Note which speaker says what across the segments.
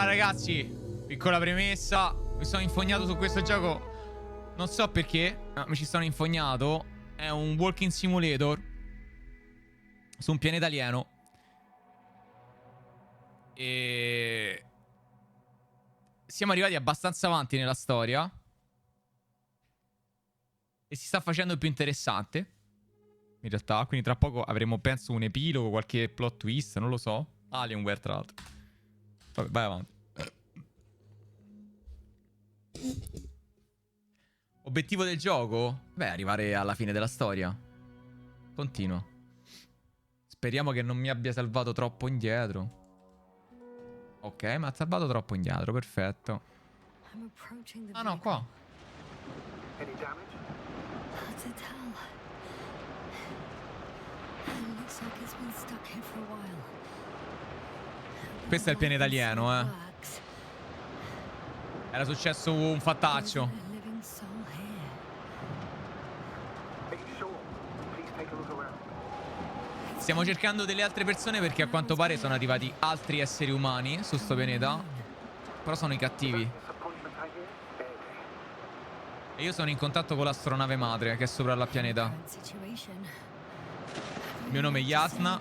Speaker 1: Ragazzi, piccola premessa. Mi sono infognato su questo gioco. Non so perché, ma mi ci sono infognato. È un walking simulator su un pianeta alieno. E siamo arrivati abbastanza avanti nella storia. E si sta facendo più interessante, in realtà. Quindi tra poco avremo, penso, un epilogo, qualche plot twist, non lo so. Alienware, tra l'altro. Vabbè, vai avanti. Obiettivo del gioco? Beh, arrivare alla fine della storia. Continuo. Speriamo che non mi abbia salvato troppo indietro. Ok, mi ha salvato troppo indietro, perfetto. Ah no, qua. Questo è il pianeta alieno, eh. Era successo un fattaccio. Stiamo cercando delle altre persone perché a quanto pare sono arrivati altri esseri umani su sto pianeta. Però sono i cattivi. E io sono in contatto con l'astronave madre che è sopra il pianeta. Il mio nome è Yasna.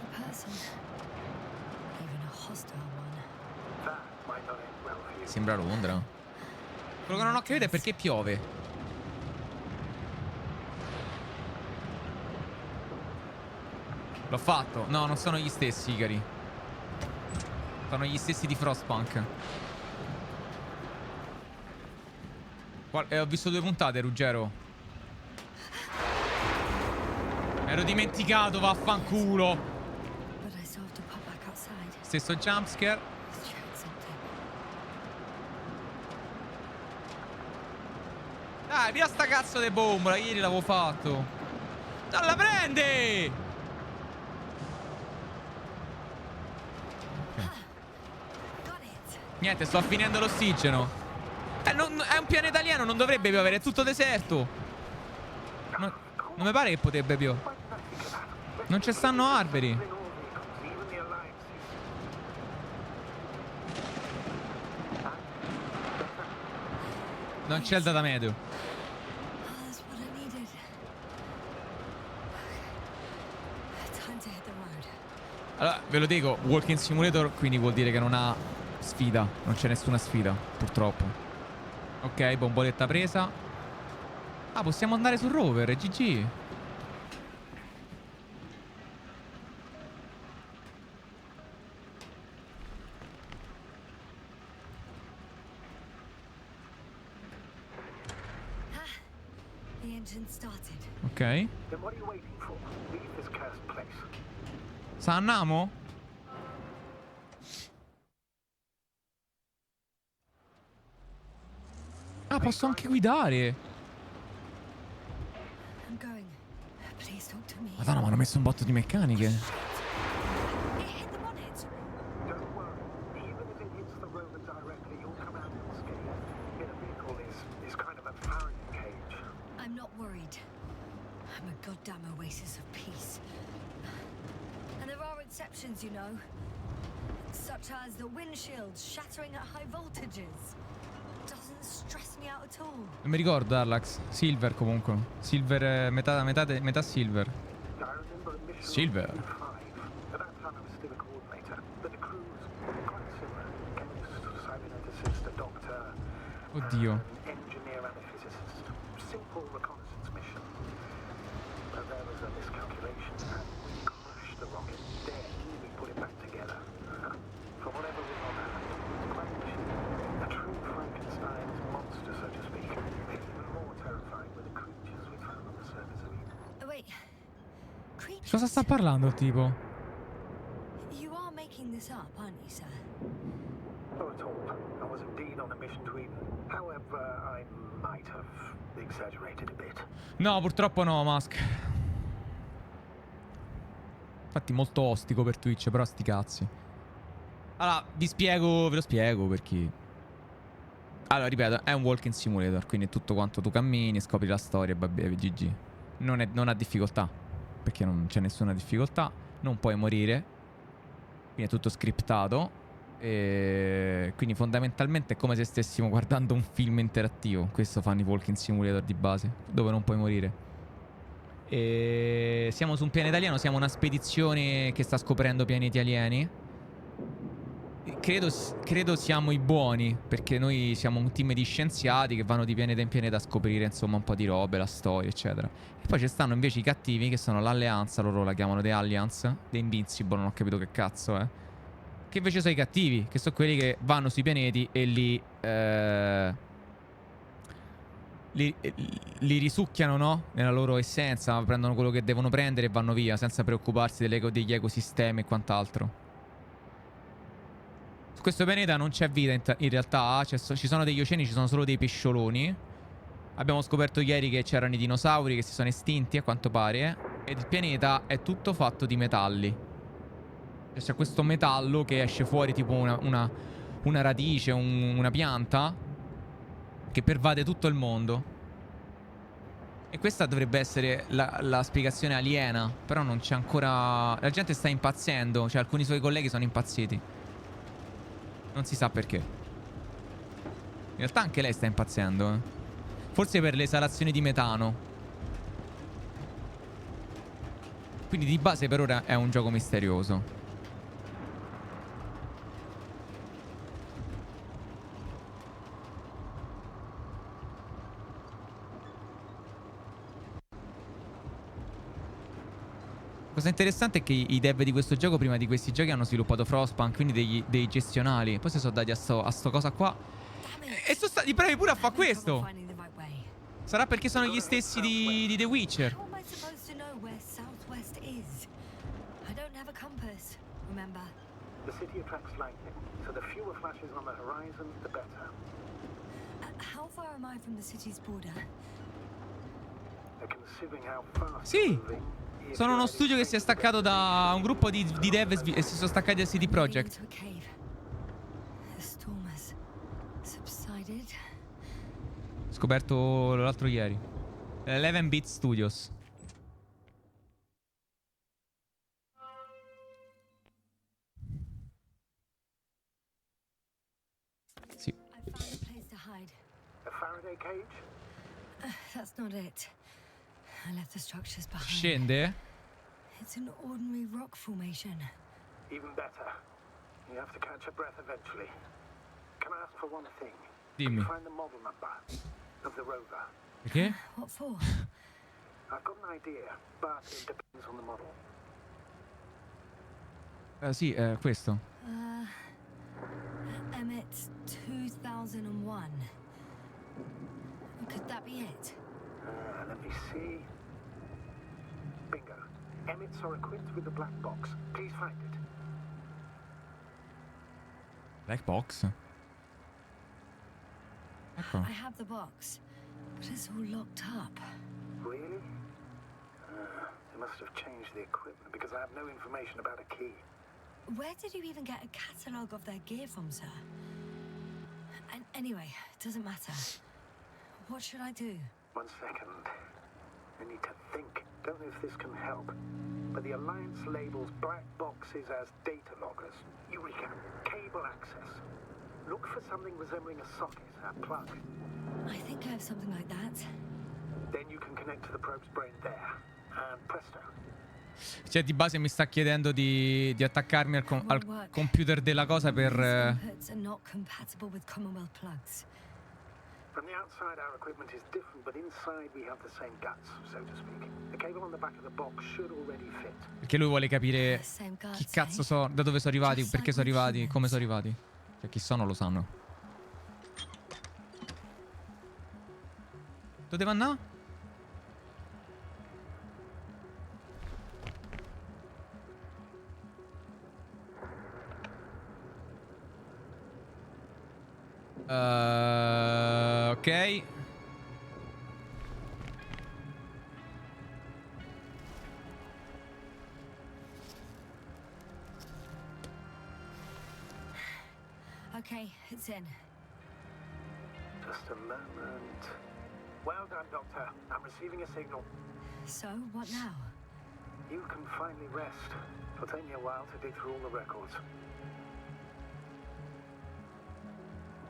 Speaker 1: Sembra Londra. Quello che non ho capito è perché piove. L'ho fatto. No, non sono gli stessi, Icari. Sono gli stessi di Frostpunk. Ho visto 2 puntate, Ruggero. Ero dimenticato, vaffanculo. Stesso jumpscare. Dai, via sta cazzo di bombola. Ieri l'avevo fatto. Non la prendi! Niente, sto finendo l'ossigeno. È un pianeta alieno, non dovrebbe piovere, è tutto deserto. Non mi pare che potrebbe piovere. Non ci stanno alberi. Non c'è il data meteo. Allora, ve lo dico, Walking Simulator, quindi vuol dire che non ha sfida. Non c'è nessuna sfida, purtroppo. Ok, bomboletta presa. Ah, possiamo andare sul rover, GG. Ok. Andiamo? Ah, posso anche guidare. Madonna, mi hanno messo un botto di meccaniche.
Speaker 2: You know, such as the windshield shattering at high voltages. Doesn't stress me out at all.
Speaker 1: Non mi ricordo, Arlax. Silver comunque. Silver, metà silver. Silver. Oddio. Cosa sta parlando il tipo?
Speaker 2: You are making this up, aren't you, sir?
Speaker 3: Not at all. I was indeed on a mission to Eden. However, I might have exaggerated a bit.
Speaker 1: No, purtroppo no, Musk. Infatti molto ostico per Twitch, però sti cazzi. Allora, ve lo spiego perché. Allora, ripeto, è un walking simulator, quindi è tutto quanto tu cammini, scopri la storia e vabbè, GG. Non ha difficoltà. Perché non c'è nessuna difficoltà. Non puoi morire. Quindi è tutto scriptato. E quindi fondamentalmente è come se stessimo guardando un film interattivo. Questo fanno i Walking Simulator di base, dove non puoi morire. E siamo su un pianeta alieno, siamo una spedizione che sta scoprendo pianeti alieni. Credo siamo i buoni, perché noi siamo un team di scienziati che vanno di pianeta in pianeta a scoprire insomma un po' di robe, la storia eccetera. E poi ci stanno invece i cattivi che sono l'alleanza, loro la chiamano The Alliance, The Invincible, non ho capito che cazzo è. Che invece sono i cattivi, che sono quelli che vanno sui pianeti e li risucchiano, no? Nella loro essenza, prendono quello che devono prendere e vanno via, senza preoccuparsi degli ecosistemi e quant'altro. Su questo pianeta non c'è vita in realtà, ci sono degli oceani, ci sono solo dei pescioloni. Abbiamo scoperto ieri che c'erano i dinosauri che si sono estinti, a quanto pare. Ed il pianeta è tutto fatto di metalli. C'è questo metallo che esce fuori tipo una radice, una pianta che pervade tutto il mondo. E questa dovrebbe essere la spiegazione aliena. Però non c'è ancora... La gente sta impazzendo. Cioè alcuni suoi colleghi sono impazziti. Non si sa perché. In realtà anche lei sta impazzendo, Forse per le esalazioni di metano. Quindi di base per ora è un gioco misterioso. La cosa interessante è che i dev di questo gioco prima di questi giochi hanno sviluppato Frostpunk, quindi dei gestionali. Poi si sono dati a sto cosa qua. E sono stati bravi pure a fare questo. Sarà perché sono gli stessi di The Witcher.
Speaker 2: How am I supposed to know where southwest is? I don't have a compass, remember?
Speaker 3: The city attracts lightning, so the fewer flashes on the horizon, the better.
Speaker 2: How far am I from the city's border?
Speaker 3: Considering how fast
Speaker 1: Sì. Sono uno studio che si è staccato da un gruppo di dev e si sono staccati da CD Projekt. Scoperto l'altro ieri. 11-bit Studios. Sì.
Speaker 3: A Faraday cage?
Speaker 2: That's not it. I left the structures behind.
Speaker 1: Scende?
Speaker 2: It's an ordinary rock formation.
Speaker 3: Even better. You have to catch your breath eventually. Can I ask for one thing?
Speaker 1: Dimmi.
Speaker 3: Find the model number of the rover.
Speaker 1: Perché?
Speaker 2: What for?
Speaker 3: I've got an idea, but it depends on the model.
Speaker 1: Sì, questo.
Speaker 2: Emmet 2001. Could that be it?
Speaker 3: Let me see. Bingo. Emmets are equipped with the black box. Please find it.
Speaker 1: Black box? Ecco.
Speaker 2: I have the box, but it's all locked up.
Speaker 3: Really? They must have changed the equipment because I have no information about a key.
Speaker 2: Where did you even get a catalogue of their gear from, sir? And anyway, it doesn't matter. What should I do?
Speaker 3: 1 second. I need to think. Don't know if this can help, but the Alliance labels black boxes as data loggers. Eureka! Cable access. Look for something resembling a socket, a plug.
Speaker 2: I think I have something like that.
Speaker 3: Then you can connect to the probe's brain there. And presto.
Speaker 1: Cioè di base mi sta chiedendo di attaccarmi al computer della cosa per...
Speaker 2: Inputs are not compatible with Commonwealth plugs.
Speaker 3: From the outside, our equipment is different, but inside we have the same guts, so to speak. The cable on the back of the box should already fit.
Speaker 1: Perché lui vuole capire chi cazzo sono, da dove sono arrivati, perché sono arrivati, come sono arrivati. Cioè chi sono lo sanno. Dove devo andare? Ok.
Speaker 2: Okay, it's in.
Speaker 3: Just a moment. Well done, Doctor. I'm receiving a signal.
Speaker 2: So, what now?
Speaker 3: You can finally rest. It'll take me a while to dig through all the records.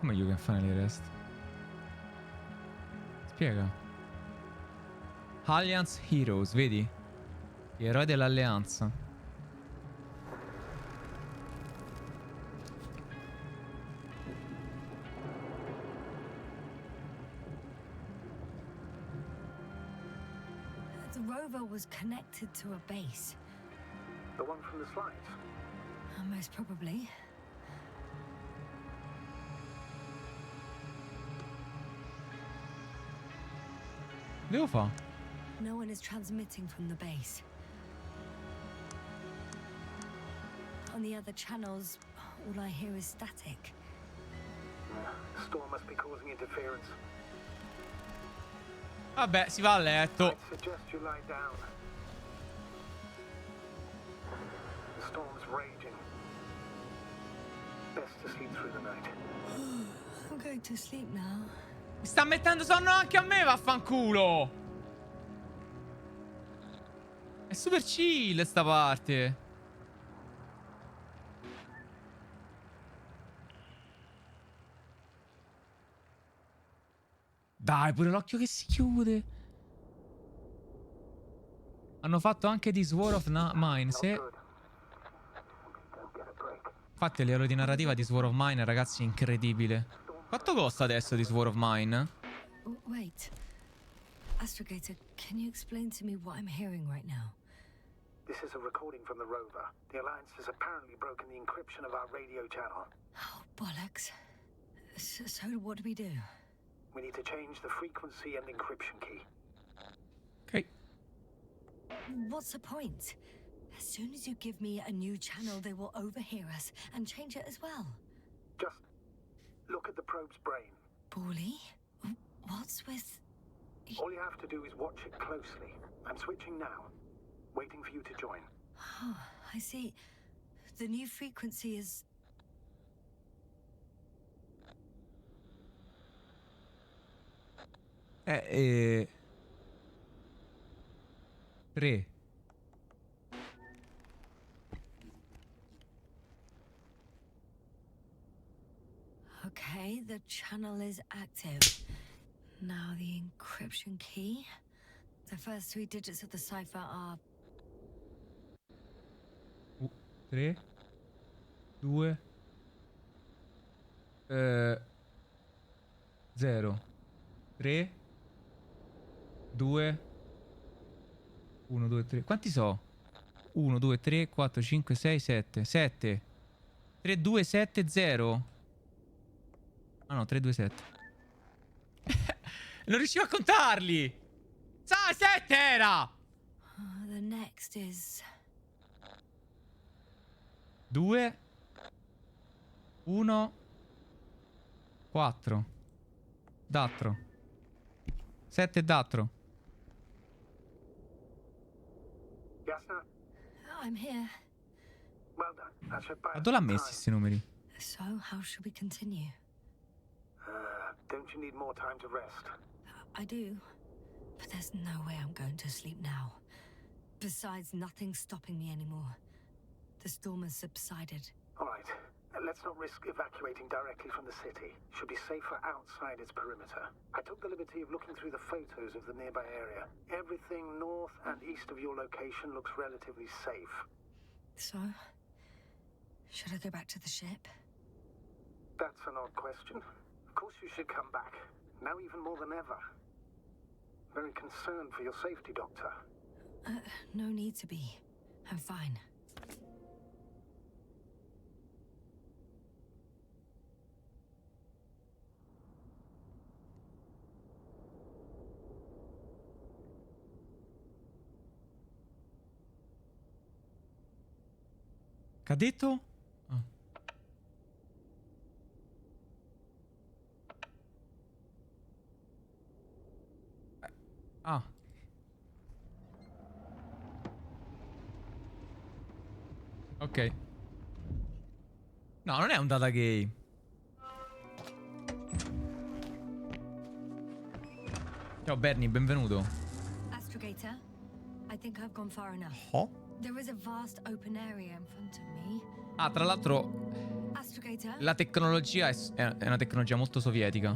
Speaker 1: Come you can finally rest? Spiega. Alliance Heroes, vedi? Gli eroi dell'alleanza.
Speaker 2: The rover was connected to a base.
Speaker 3: The one from the slides?
Speaker 2: Most probably.
Speaker 1: Devo fare?
Speaker 2: No one is transmitting from the base. On the other channels, all I hear is static.
Speaker 3: The storm must be causing interference.
Speaker 1: Vabbè, si va a letto.
Speaker 3: I'd suggest you lie down. The storm's raging. Best to sleep through the night.
Speaker 2: I'm going to sleep now.
Speaker 1: Mi sta mettendo sonno anche a me, vaffanculo. È super chill sta parte. Dai, pure l'occhio che si chiude. Hanno fatto anche di Sword of Mine. Se... Infatti a livello di narrativa di Sword of Mine, ragazzi, incredibile. Quanto costa adesso di Sword of Mine?
Speaker 2: Wait. Astrogator, can you explain to me what I'm hearing right now?
Speaker 3: This is a recording from the rover. The Alliance has apparently broken the encryption of our radio channel.
Speaker 2: Oh, bollocks. So what do we do?
Speaker 3: We need to change the frequency and encryption key.
Speaker 1: Ok.
Speaker 2: What's the point? As soon as you give me a new channel, they will overhear us and change it as well.
Speaker 3: Just look at the probe's brain.
Speaker 2: Bally? What's with...
Speaker 3: All you have to do is watch it closely. I'm switching now. Waiting for you to join.
Speaker 2: Oh, I see. The new frequency is...
Speaker 1: Tre.
Speaker 2: Okay, the channel is active. Now the encryption key. The first 3 digits of the cipher are...
Speaker 1: 3 2 0 3 2 1 2 3. Quanti so? 1 2 3 4 5 6 7 7 3 2 7 0. Ah no, 3 2 7. Non riuscivo a contarli. 7 era.
Speaker 2: the next is...
Speaker 1: 2 1 4 Dattro 7 dattro.
Speaker 3: Yasna,
Speaker 2: I'm here.
Speaker 3: well done. That should buy
Speaker 1: Ma
Speaker 3: us
Speaker 1: dove l'ha
Speaker 3: some
Speaker 1: messi
Speaker 3: time.
Speaker 1: sti numeri?
Speaker 2: So, how should we continue?
Speaker 3: Don't you need more time to rest?
Speaker 2: I do. But there's no way I'm going to sleep now. Besides, nothing's stopping me anymore. The storm has subsided.
Speaker 3: All right. Let's not risk evacuating directly from the city. Should be safer outside its perimeter. I took the liberty of looking through the photos of the nearby area. Everything north and east of your location looks relatively safe.
Speaker 2: So, should I go back to the ship?
Speaker 3: That's an odd question. Of course you should come back. Now even more than ever. Very concerned for your safety, Doctor.
Speaker 2: No need to be. I'm fine.
Speaker 1: Che ha detto? Ah. Ok. No, non è un data game. Ciao Bernie, benvenuto.
Speaker 2: Astrogator, I think I've gone far enough.
Speaker 1: Oh?
Speaker 2: There is a vast open area in front of me.
Speaker 1: Ah, tra l'altro
Speaker 2: Astrogator.
Speaker 1: La tecnologia è una tecnologia molto sovietica.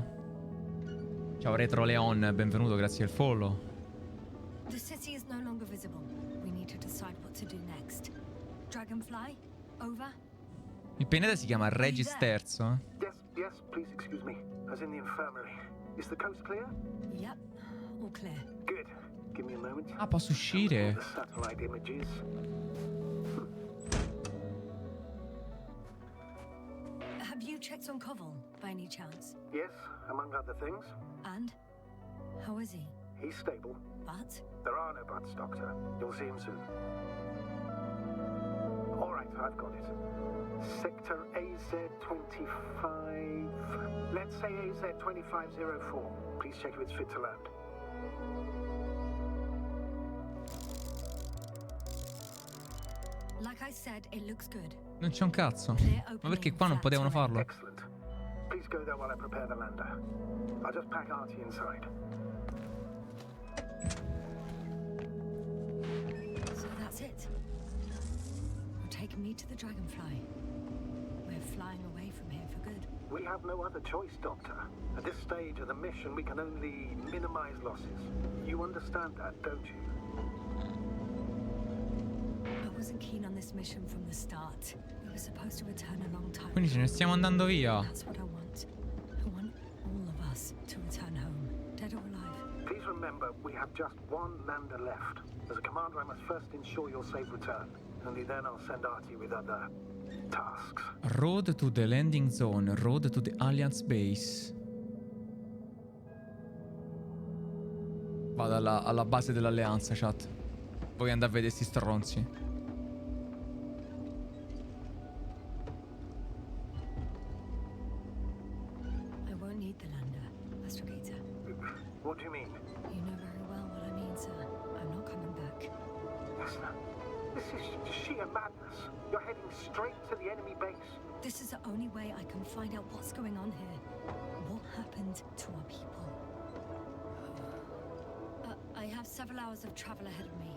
Speaker 1: Ciao Retro Leon, benvenuto, grazie del follow.
Speaker 2: The city is no longer visible. We need to decide what to do next. Dragonfly, over.
Speaker 1: Il pianeta si chiama Regis III.
Speaker 3: Yes, please excuse me. I was in the infirmary. Is the coast clear?
Speaker 2: Yep, all clear.
Speaker 3: Good. Give me a moment.
Speaker 1: Ah, posso uscire.
Speaker 3: The satellite images.
Speaker 2: Have you checked on Koval, by any chance?
Speaker 3: Yes, among other things.
Speaker 2: And? How is he?
Speaker 3: He's stable.
Speaker 2: But?
Speaker 3: There are no buts, Doctor. You'll see him soon. All right, I've got it. Sector AZ-25... Let's say AZ-2504. Please check if it's fit to land.
Speaker 2: Like I said, it looks good.
Speaker 1: Non c'è un cazzo. Ma perché qua non potevano farlo?
Speaker 3: Excellent. Please go there while I prepare the lander. I'll just pack Artie inside.
Speaker 2: So that's it. You're taking me to the Dragonfly. We're flying away from here for good.
Speaker 3: We have no other choice, Doctor. At this stage of the mission, we can only minimize losses. You understand that, don't you?
Speaker 2: I wasn't keen on this mission from the start. We were supposed to return a long time
Speaker 1: Quindi ce ne stiamo andando via.
Speaker 2: That's what I want. I want all of us to return home, dead or alive.
Speaker 3: Please remember, we have just one lander left. As a commander, I must first ensure your safe return. Only then I'll send Artie with other tasks.
Speaker 1: Road to the landing zone. Road to the Alliance base. Vado alla base dell'alleanza, chat. Voglio andare a vedere sti stronzi.
Speaker 2: I won't need the lander, Astrogator.
Speaker 3: What do you mean?
Speaker 2: You know very well what I mean, sir. I'm not coming back.
Speaker 3: Listen, this is sheer madness. You're heading straight to the enemy base.
Speaker 2: This is the only way I can find out what's going on here. What happened to our people? I have several hours of travel ahead of me.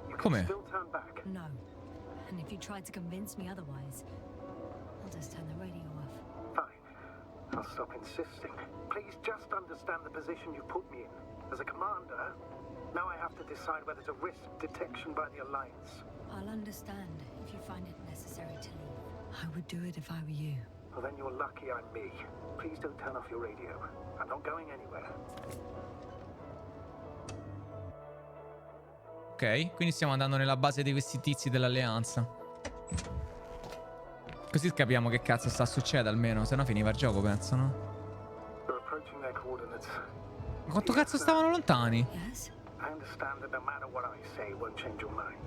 Speaker 3: You
Speaker 1: Come
Speaker 3: can
Speaker 1: here?
Speaker 3: still turn back.
Speaker 2: No. And if you try to convince me otherwise, I'll just turn the radio off.
Speaker 3: Fine. I'll stop insisting. Please just understand the position you put me in. As a commander, now I have to decide whether to risk detection by the Alliance.
Speaker 2: I'll understand if you find it necessary to leave. I would do it if I were you.
Speaker 3: Well, then you're lucky I'm me. Please don't turn off your radio. I'm not going anywhere.
Speaker 1: Ok, quindi stiamo andando nella base di questi tizi dell'alleanza. Così capiamo che cazzo sta succedendo almeno, se no finiva il gioco, penso, no?
Speaker 3: They're approaching their coordinates.
Speaker 1: Ma quanto cazzo stavano lontani?
Speaker 2: Yes?
Speaker 3: I understand that no matter what I say won't change your mind.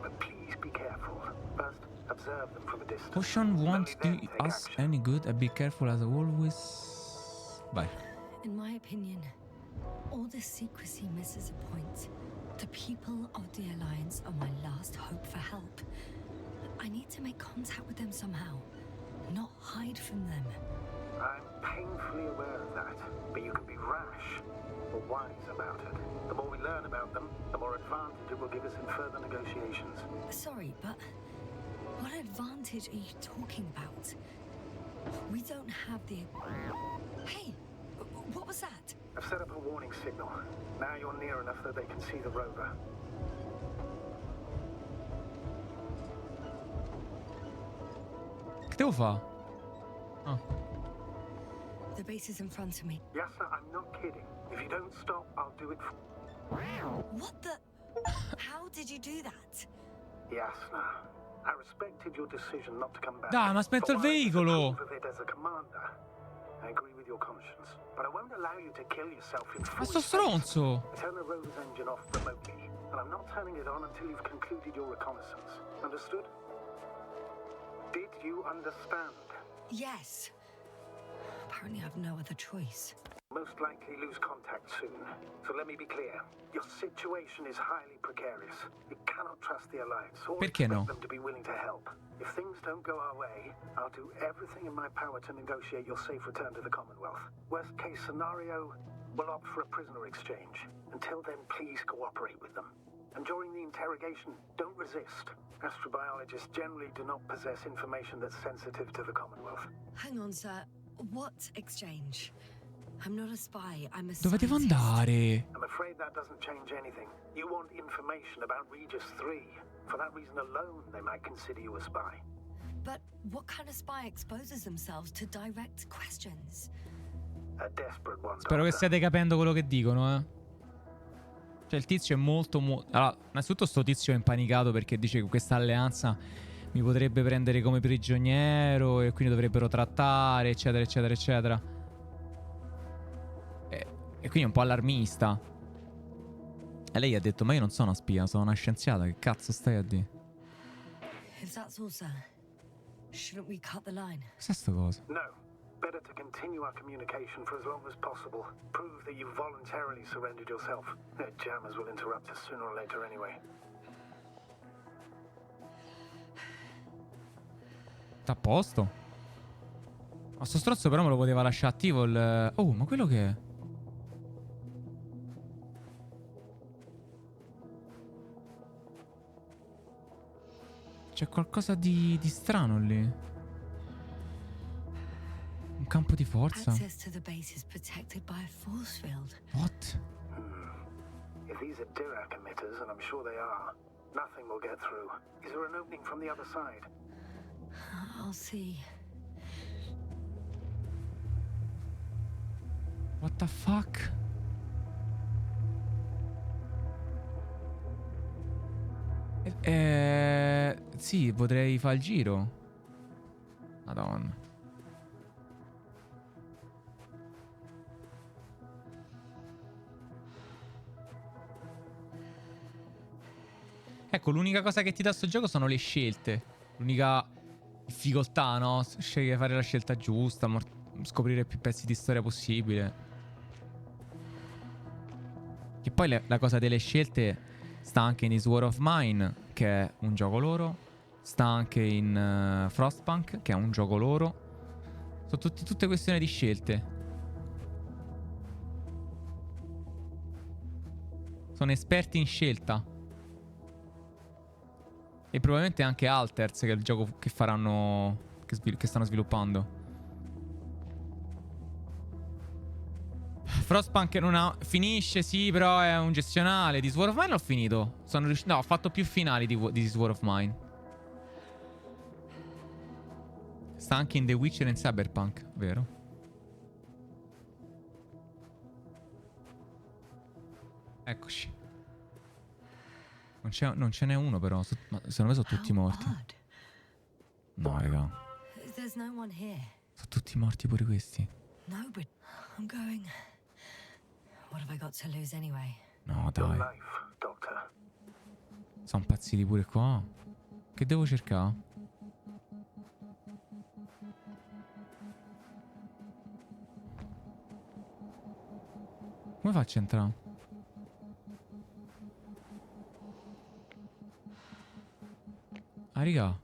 Speaker 3: But please be careful. First, observe them from a distance.
Speaker 1: Potion won't
Speaker 3: Only
Speaker 1: do
Speaker 3: then take
Speaker 1: us
Speaker 3: action.
Speaker 1: any good and be careful as always. Vai.
Speaker 2: In my opinion, all this secrecy misses a point. The people of the Alliance are my last hope for help. I need to make contact with them somehow, not hide from them.
Speaker 3: I'm painfully aware of that, but you can be rash or wise about it. The more we learn about them, the more advantage it will give us in further negotiations.
Speaker 2: Sorry, but what advantage are you talking about? We don't have the... Hey, what was that?
Speaker 3: I've set up a warning signal. Now you're near enough that they can see the rover.
Speaker 1: Che devo fare? Ah.
Speaker 2: The base is in front of me.
Speaker 3: Yes, sir, I'm not kidding. If you don't stop, I'll do it.
Speaker 2: What the... How did you do that?
Speaker 3: Yes, no. I respected your decision not to come back.
Speaker 1: Dai, ma spento il
Speaker 3: But while I
Speaker 1: veicolo!
Speaker 3: disapprove of it as a commander, I agree with your conscience. But I won't allow you to kill yourself in
Speaker 1: Ma
Speaker 3: full
Speaker 1: sto
Speaker 3: space.
Speaker 1: stronzo!
Speaker 3: I turn the rover's engine off remotely, and I'm not turning it on until you've concluded your reconnaissance. Understood? Did you understand?
Speaker 2: Yes. Apparently I have no other choice.
Speaker 3: Most likely lose contact soon. So let me be clear. Your situation is highly precarious. You cannot trust the Alliance or
Speaker 1: Perché
Speaker 3: expect
Speaker 1: no?
Speaker 3: them to be willing to help. If things don't go our way, I'll do everything in my power to negotiate your safe return to the Commonwealth. Worst case scenario, we'll opt for a prisoner exchange. Until then, please cooperate with them. And during the interrogation, don't resist. Astrobiologists generally do not possess information that's sensitive to the Commonwealth.
Speaker 2: Hang on, sir. What exchange? I'm not a spy, I'm a
Speaker 1: Dove devo
Speaker 2: scientist.
Speaker 1: andare?
Speaker 3: I'm afraid that doesn't change anything. You want information about Regis 3. For that reason alone, they might consider you a spy.
Speaker 2: But what kind of spy exposes themselves to direct questions?
Speaker 3: A desperate one,
Speaker 1: Spero che
Speaker 3: Doctor.
Speaker 1: stiate capendo quello che dicono, eh. Cioè il tizio è molto... Allora, innanzitutto sto tizio è impanicato perché dice che questa alleanza mi potrebbe prendere come prigioniero e quindi dovrebbero trattare, eccetera, eccetera, eccetera. E quindi è un po' allarmista. E lei ha detto, ma io non sono una spia, sono una scienziata, che cazzo stai a dire?
Speaker 2: If that's all, sir, shouldn't we cut the line?
Speaker 1: Cos'è sta cosa?
Speaker 3: No. Better to continue our communication for as long as possible. Prove that you voluntarily surrendered yourself. Their jammers will interrupt us sooner or later anyway.
Speaker 1: Sta a posto? Ma sto stronzo però me lo poteva lasciare attivo il... Oh, ma quello che è? C'è qualcosa di strano lì. Un campo di forza.
Speaker 2: Access to the base is protected by a force field.
Speaker 1: What?
Speaker 3: If these are Dirac emitters, and I'm sure they are, nothing will get through. Is there an opening from the other side?
Speaker 2: I'll see.
Speaker 1: What the fuck? Sì, potrei fare il giro. Madonna. Ecco, l'unica cosa che ti dà sto gioco sono le scelte. L'unica difficoltà, no? Scegli di fare la scelta giusta, scoprire più pezzi di storia possibile. Che poi la cosa delle scelte sta anche in This War of Mine, che è un gioco loro. Sta anche in Frostpunk, che è un gioco loro. Sono tutte questioni di scelte. Sono esperti in scelta. E probabilmente anche Alters, che è il gioco che faranno... che stanno sviluppando. Frostpunk non ha... Finisce, sì, però è un gestionale. Di Sword of Mine l'ho finito. Sono riuscito... No, ho fatto più finali di Sword of Mine. Sta anche in The Witcher e in Cyberpunk, vero? Eccoci. Non ce n'è uno però. Ma secondo me sono tutti morti. No, raga.
Speaker 2: There's no one here.
Speaker 1: Sono tutti morti pure questi.
Speaker 2: No, but I'm going. What have I got to lose anyway?
Speaker 1: No,
Speaker 3: Your
Speaker 1: dai.
Speaker 3: life, Doctor.
Speaker 1: Sono impazziti pure qua. Che devo cercare? Come faccio a entrare? Ah, raga.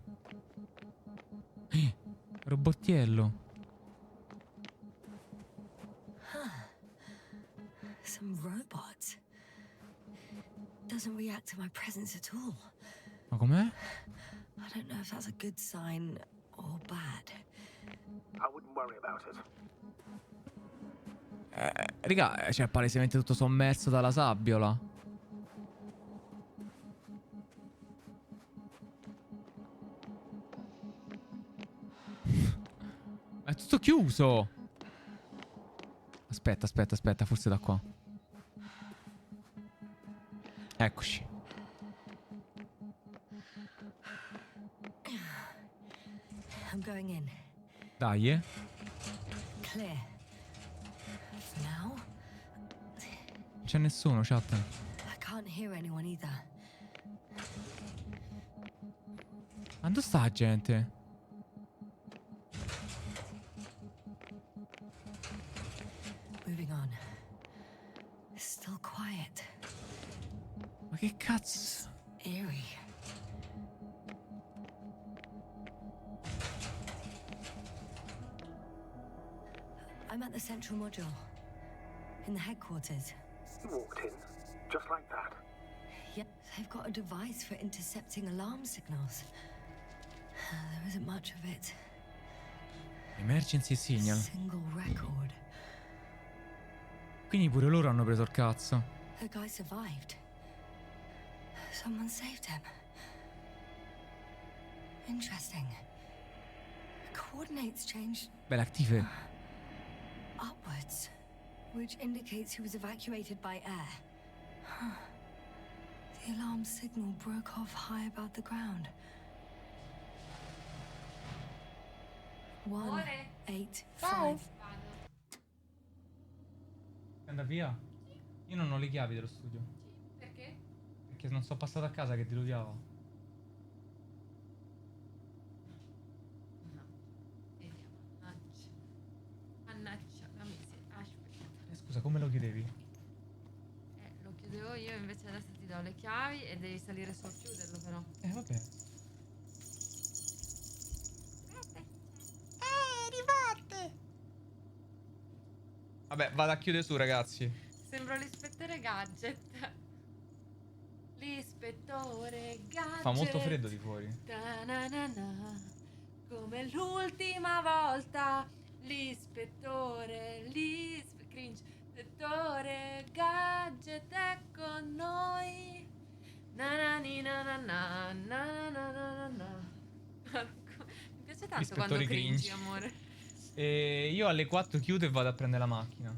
Speaker 1: Robottiello.
Speaker 2: Some robot. Doesn't react to my presence at all.
Speaker 1: Ma com'è?
Speaker 2: I don't know if that's a good sign or bad.
Speaker 3: I wouldn't worry about it.
Speaker 1: Raga, cioè palesemente tutto sommerso dalla sabbiola. È tutto chiuso. Aspetta, forse da qua. Eccoci.
Speaker 2: I'm going in.
Speaker 1: Dai, eh.
Speaker 2: Clear. For now,
Speaker 1: Non c'è nessuno, chat.
Speaker 2: I can't hear anyone either.
Speaker 1: Ma dove sta la gente?
Speaker 2: Moving on. Still quiet.
Speaker 1: Ma che cazzo?
Speaker 2: Eerie. I'm at the central module. In the headquarters.
Speaker 3: You walked in, just like that.
Speaker 2: Yeah, they've got a device for intercepting alarm signals. There isn't much of it.
Speaker 1: Emergency signal.
Speaker 2: Single record.
Speaker 1: Quindi pure loro hanno preso il cazzo.
Speaker 2: The guy survived. Someone saved him. Interesting. Coordinates changed
Speaker 1: Belle attive.
Speaker 2: upwards, which indicates he was evacuated by air. Huh. The alarm signal broke off high above the ground. 185.
Speaker 1: Anda via. Io non ho le chiavi dello studio.
Speaker 4: Perché?
Speaker 1: Perché non sono passato a casa che diluvava.
Speaker 4: Mannaggia. Mannaggia la miseria. Aspetta.
Speaker 1: Scusa, come lo chiudevi?
Speaker 4: Lo chiudevo io, invece adesso ti do le chiavi e devi salire su a chiuderlo però.
Speaker 1: Vabbè. Vabbè, vado a chiudere su, ragazzi.
Speaker 4: Sembra l'ispettore Gadget. L'ispettore Gadget.
Speaker 1: Fa molto freddo di fuori.
Speaker 4: Ta-na-na-na. Come l'ultima volta. L'ispettore Gadget è con noi. Na-na-ni-na-na-na, na-na-na-na-na. Mi piace tanto quando
Speaker 1: L'ispettore
Speaker 4: cringi,
Speaker 1: cringe.
Speaker 4: amore.
Speaker 1: E io alle 4 chiudo e vado a prendere la macchina.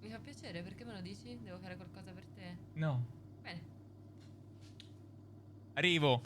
Speaker 4: Mi fa piacere, perché me lo dici? Devo fare qualcosa per te.
Speaker 1: No.
Speaker 4: Bene.
Speaker 1: Arrivo.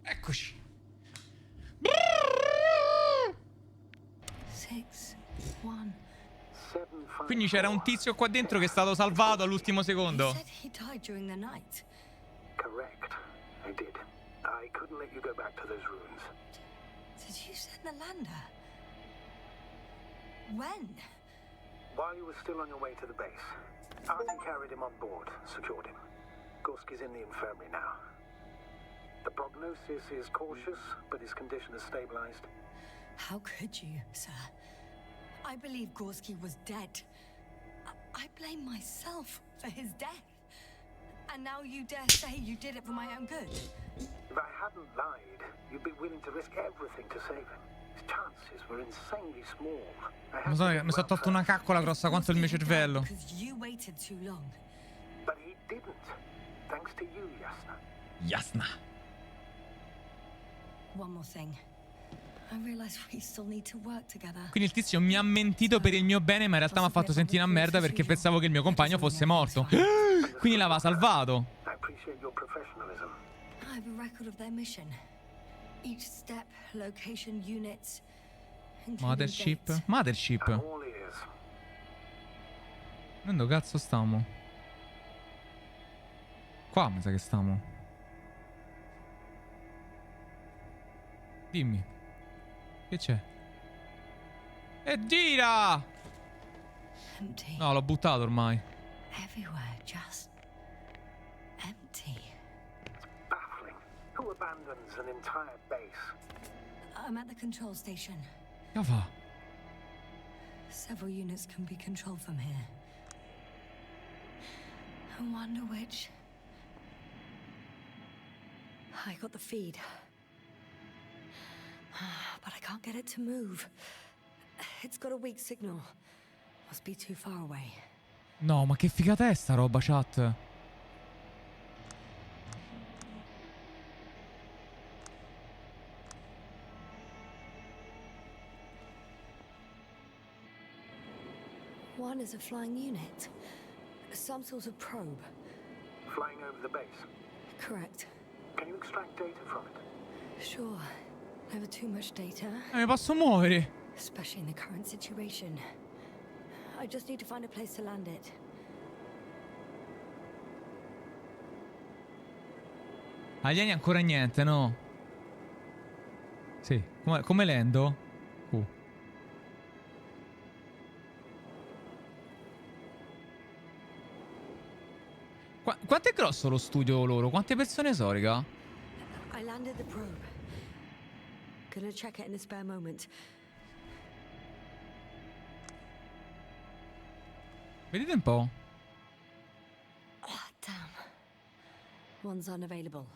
Speaker 1: Eccoci.
Speaker 2: 6, 1.
Speaker 1: Quindi c'era un tizio qua dentro che è stato salvato all'ultimo
Speaker 2: He
Speaker 1: secondo.
Speaker 2: said he died during the night.
Speaker 3: Correct. I did. I couldn't let you go back to those ruins.
Speaker 2: Did you send the lander? When?
Speaker 3: While you were still on your way to the base, Artie carried him on board, secured him. Gorski's in the infirmary now. The prognosis is cautious, but his condition has stabilized.
Speaker 2: How could you, sir? I believe Gorski was dead. I blame myself for his death. And now you dare say you did it for my own good?
Speaker 3: If I hadn't lied, you'd be willing to risk everything to save him. His chances were insanely small. I had
Speaker 1: Non so,
Speaker 3: to get
Speaker 1: mi sono
Speaker 3: well
Speaker 1: tolto una
Speaker 3: first.
Speaker 1: caccola grossa quanto il mio
Speaker 2: Gorski died
Speaker 1: cervello.
Speaker 2: because you waited too long.
Speaker 3: But he didn't. Thanks to you, Yasna.
Speaker 1: Jasna.
Speaker 2: One more thing. I realize we still need to work together.
Speaker 1: Quindi il tizio mi ha mentito per il mio bene, ma in realtà mi ha fatto sentire una merda perché pensavo che il mio compagno fosse morto. Quindi l'aveva salvato.
Speaker 3: I appreciate your professionalism.
Speaker 2: I have a record of their mission. Each step, location, units, including
Speaker 1: Mothership.
Speaker 2: dates.
Speaker 1: Mothership.
Speaker 3: I'm all ears.
Speaker 1: Noi dove cazzo stiamo? Qua mi sa che stiamo. Dimmi. Che c'è? E gira!
Speaker 2: Empty.
Speaker 1: No, l'ho buttato ormai.
Speaker 2: Everywhere, just empty.
Speaker 3: Baffling. Who abandons an entire base?
Speaker 2: I'm at the control station.
Speaker 1: Che fa?
Speaker 2: Several units can be controlled from here. I wonder which. I got the feed. But I can't get it to move. It's got a weak signal. Must be too far away.
Speaker 1: No, ma che figata è sta roba, chat?
Speaker 2: One is a flying unit. Some sort of probe.
Speaker 3: Flying over the base.
Speaker 2: Correct.
Speaker 3: Can you extract data from it?
Speaker 2: Sure. Never too much data,
Speaker 1: Mi posso muovere?
Speaker 2: especially in the current situation. I just need to find a place to land it.
Speaker 1: Alieni ancora niente, no? Sì. Come lendo? Quanto è grosso lo studio loro? Quante persone sono, raga?
Speaker 2: I landed the probe. Gonna check it in a spare moment.
Speaker 1: Vedete un po'?
Speaker 2: Oh, damn. One's unavailable.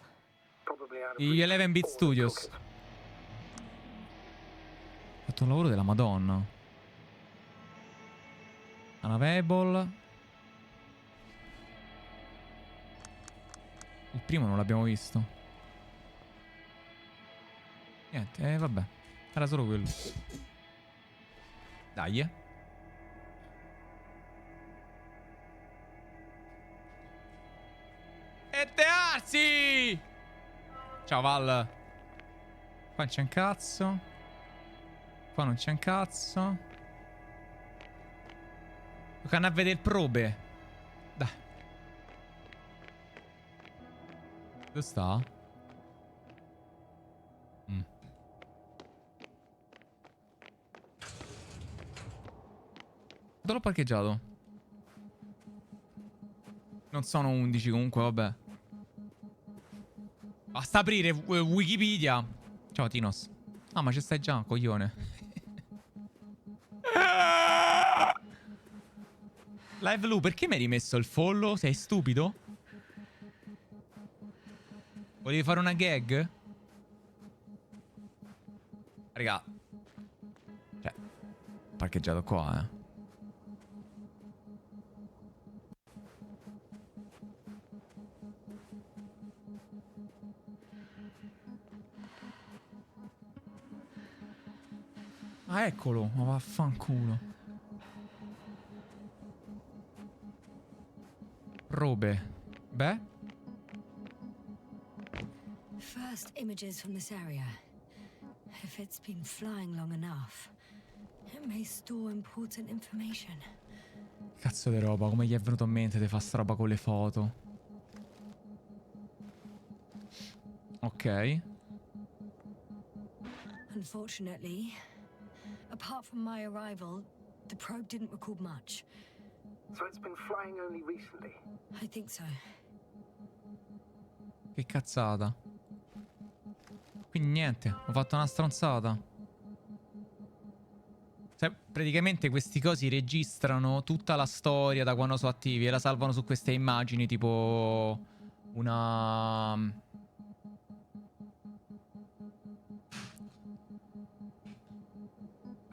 Speaker 3: Probably out of
Speaker 1: Gli
Speaker 3: reach.
Speaker 1: 11-bit
Speaker 3: Or they
Speaker 1: Studios.
Speaker 3: took it.
Speaker 1: Ha fatto un lavoro della Madonna. Unavailable. Il primo non l'abbiamo visto. Niente, vabbè. Era solo quello. Dai, E tearsi! Ciao, Val. Qua non c'è un cazzo. Qua non c'è un cazzo. Tocca andare a vedere il probe. Dai. Dove sta? Dove l'ho parcheggiato? Non sono 11 comunque, vabbè. Basta aprire Wikipedia. Ciao, Tinos. Ah, ma ci stai già, coglione. Live Lu, perché mi hai rimesso il follow? Sei stupido? Volevi fare una gag? Raga. Cioè, parcheggiato qua, eh. Ah, eccolo. Ma vaffanculo. Robe. Beh.
Speaker 2: First images from this area. If it's been flying long enough, it may store important information.
Speaker 1: Cazzo di roba. Come gli è venuto in mente di fare sta roba con le foto? Ok.
Speaker 2: Unfortunately, apart from my arrival, the probe didn't record much.
Speaker 3: So it's been flying only recently.
Speaker 2: I think so.
Speaker 1: Che cazzata. Quindi niente, ho fatto una stronzata. Cioè, praticamente questi cosi registrano tutta la storia da quando sono attivi e la salvano su queste immagini, tipo una...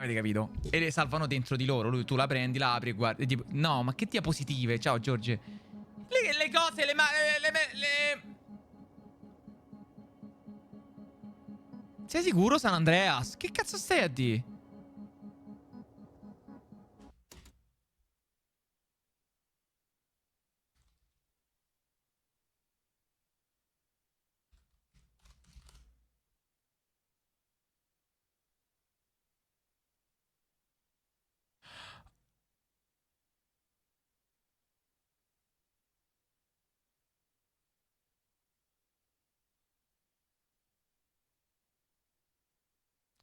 Speaker 1: Avete capito? E le salvano dentro di loro. Tu la prendi, la apri e guardi. E tipo... No, ma che diapositive? Ciao, Giorge. Le cose, le... Sei sicuro, San Andreas? Che cazzo stai a dire?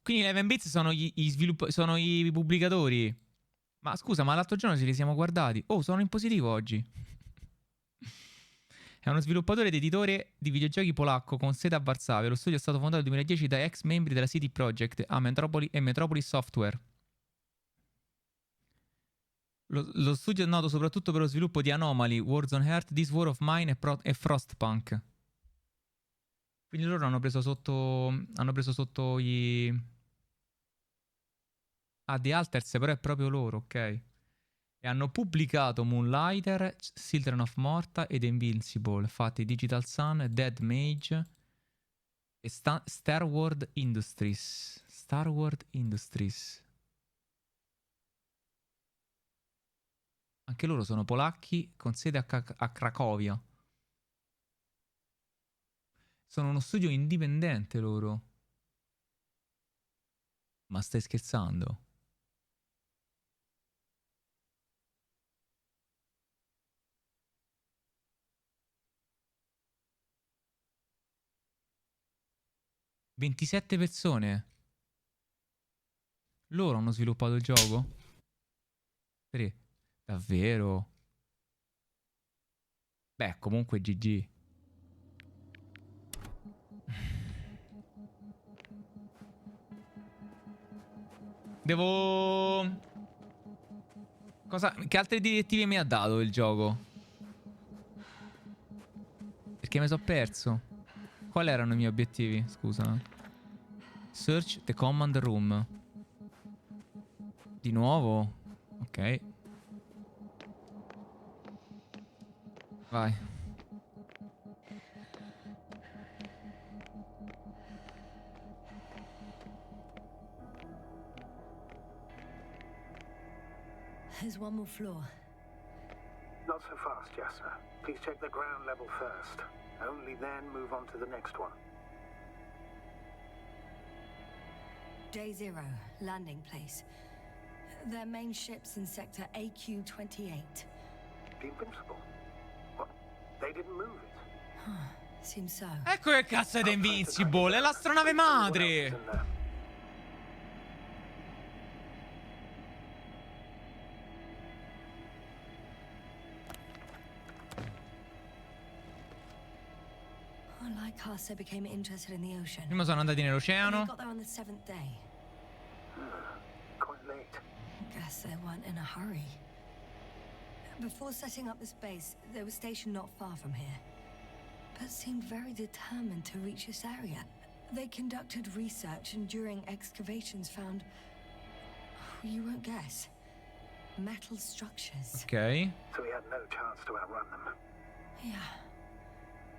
Speaker 1: Quindi 11 Bits sono sono i pubblicatori. Ma scusa, ma l'altro giorno ce li siamo guardati. Oh, sono in positivo oggi. È uno sviluppatore ed editore di videogiochi polacco con sede a Varsavia. Lo studio è stato fondato nel 2010 da ex membri della CD Projekt e Metropolis Software. Lo studio è noto soprattutto per lo sviluppo di Anomaly, Warzone Heart, This War of Mine e Frostpunk. Quindi loro hanno preso sotto. Hanno preso sotto i. Ah, The Alters, però è proprio loro, ok. E hanno pubblicato Moonlighter, Children of Morta ed Invincible. Fatti Digital Sun, Dead Mage e Starward Industries. Starward Industries. Anche loro sono polacchi con sede a Cracovia. Sono uno studio indipendente loro. Ma stai scherzando? «27 persone. Loro hanno sviluppato il gioco?» 3. Davvero? Beh, comunque GG. Devo... Che altre direttive mi ha dato il gioco? Perché mi sono perso. Quali erano i miei obiettivi? Scusa. Search the command room. Di nuovo? Ok. Vai.
Speaker 2: There's one more floor.
Speaker 3: Not so fast, Jasper. Please check the ground level first. Only then move on to the next one.
Speaker 2: Day 0, landing place. Their main ship's in sector AQ-28.
Speaker 3: The Invincible? What? They didn't move it?
Speaker 2: Seems so.
Speaker 1: Ecco che cazzo è The Invincible. È l'astronave madre.
Speaker 2: Like Carcer became interested in the ocean.
Speaker 1: Prima sono andati
Speaker 2: They
Speaker 1: nell'oceano.
Speaker 2: got there on the 7th day.
Speaker 3: Quite late.
Speaker 2: Guess they weren't in a hurry. Before setting up this base, they were stationed not far from here, but seemed very determined to reach this area. They conducted research and during excavations found, you won't guess, metal structures.
Speaker 1: Ok.
Speaker 3: So we had no chance to outrun them.
Speaker 2: Yeah.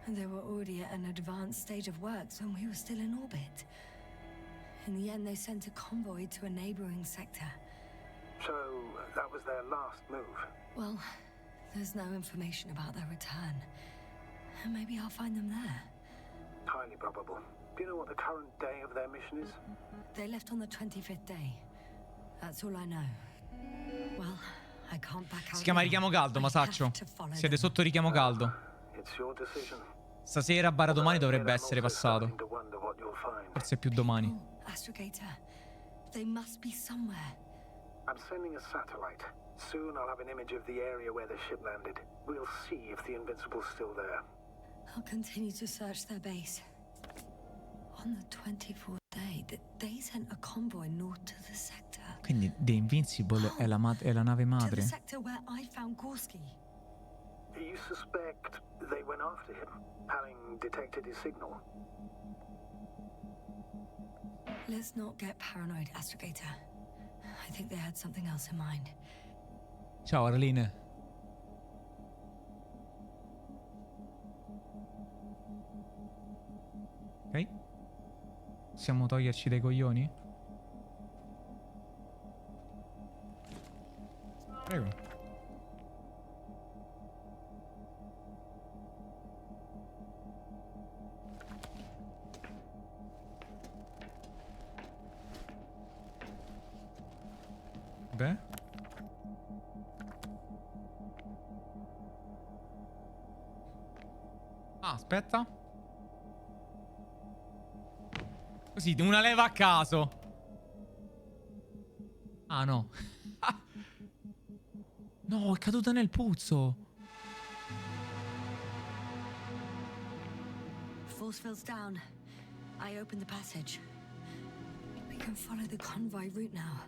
Speaker 2: And they were already at an advanced stage of works when we were still in orbit. In the end, they sent a convoy to a neighboring sector.
Speaker 3: So that was their last move.
Speaker 2: Well, there's no information about their return. Maybe I'll find them there.
Speaker 3: Highly probable. Do you know what the current day of their mission is?
Speaker 2: They left on the 25th day. That's all I know. Well, I can't back out.
Speaker 1: Si chiama richiamo caldo, Masaccio. Siete sotto richiamo caldo.
Speaker 3: It's your decision.
Speaker 1: Stasera, barra domani dovrebbe essere passato. Forse più domani.
Speaker 2: Oh, Astrogator. They must be somewhere.
Speaker 3: I'm sending a satellite. Soon I'll have an image of the area where the ship landed. We'll see if the Invincible's still there.
Speaker 2: I'll continue to search their base. On the 24th day, they sent a convoy north to the sector.
Speaker 1: Quindi The Invincible è la nave
Speaker 2: To the
Speaker 1: madre.
Speaker 2: sector where I found Gorski.
Speaker 3: You suspect they went after him, having detected his signal?
Speaker 2: Let's not get paranoid, Astrogator. I think they had something else in mind.
Speaker 1: Ciao Arline. Ok. Possiamo toglierci dei coglioni? Prego. Beh. Ah, aspetta. Così, una leva a caso. Ah, no. No, è caduta nel pozzo.
Speaker 2: Force field's down. I opened the passage. We can follow the convoy route now.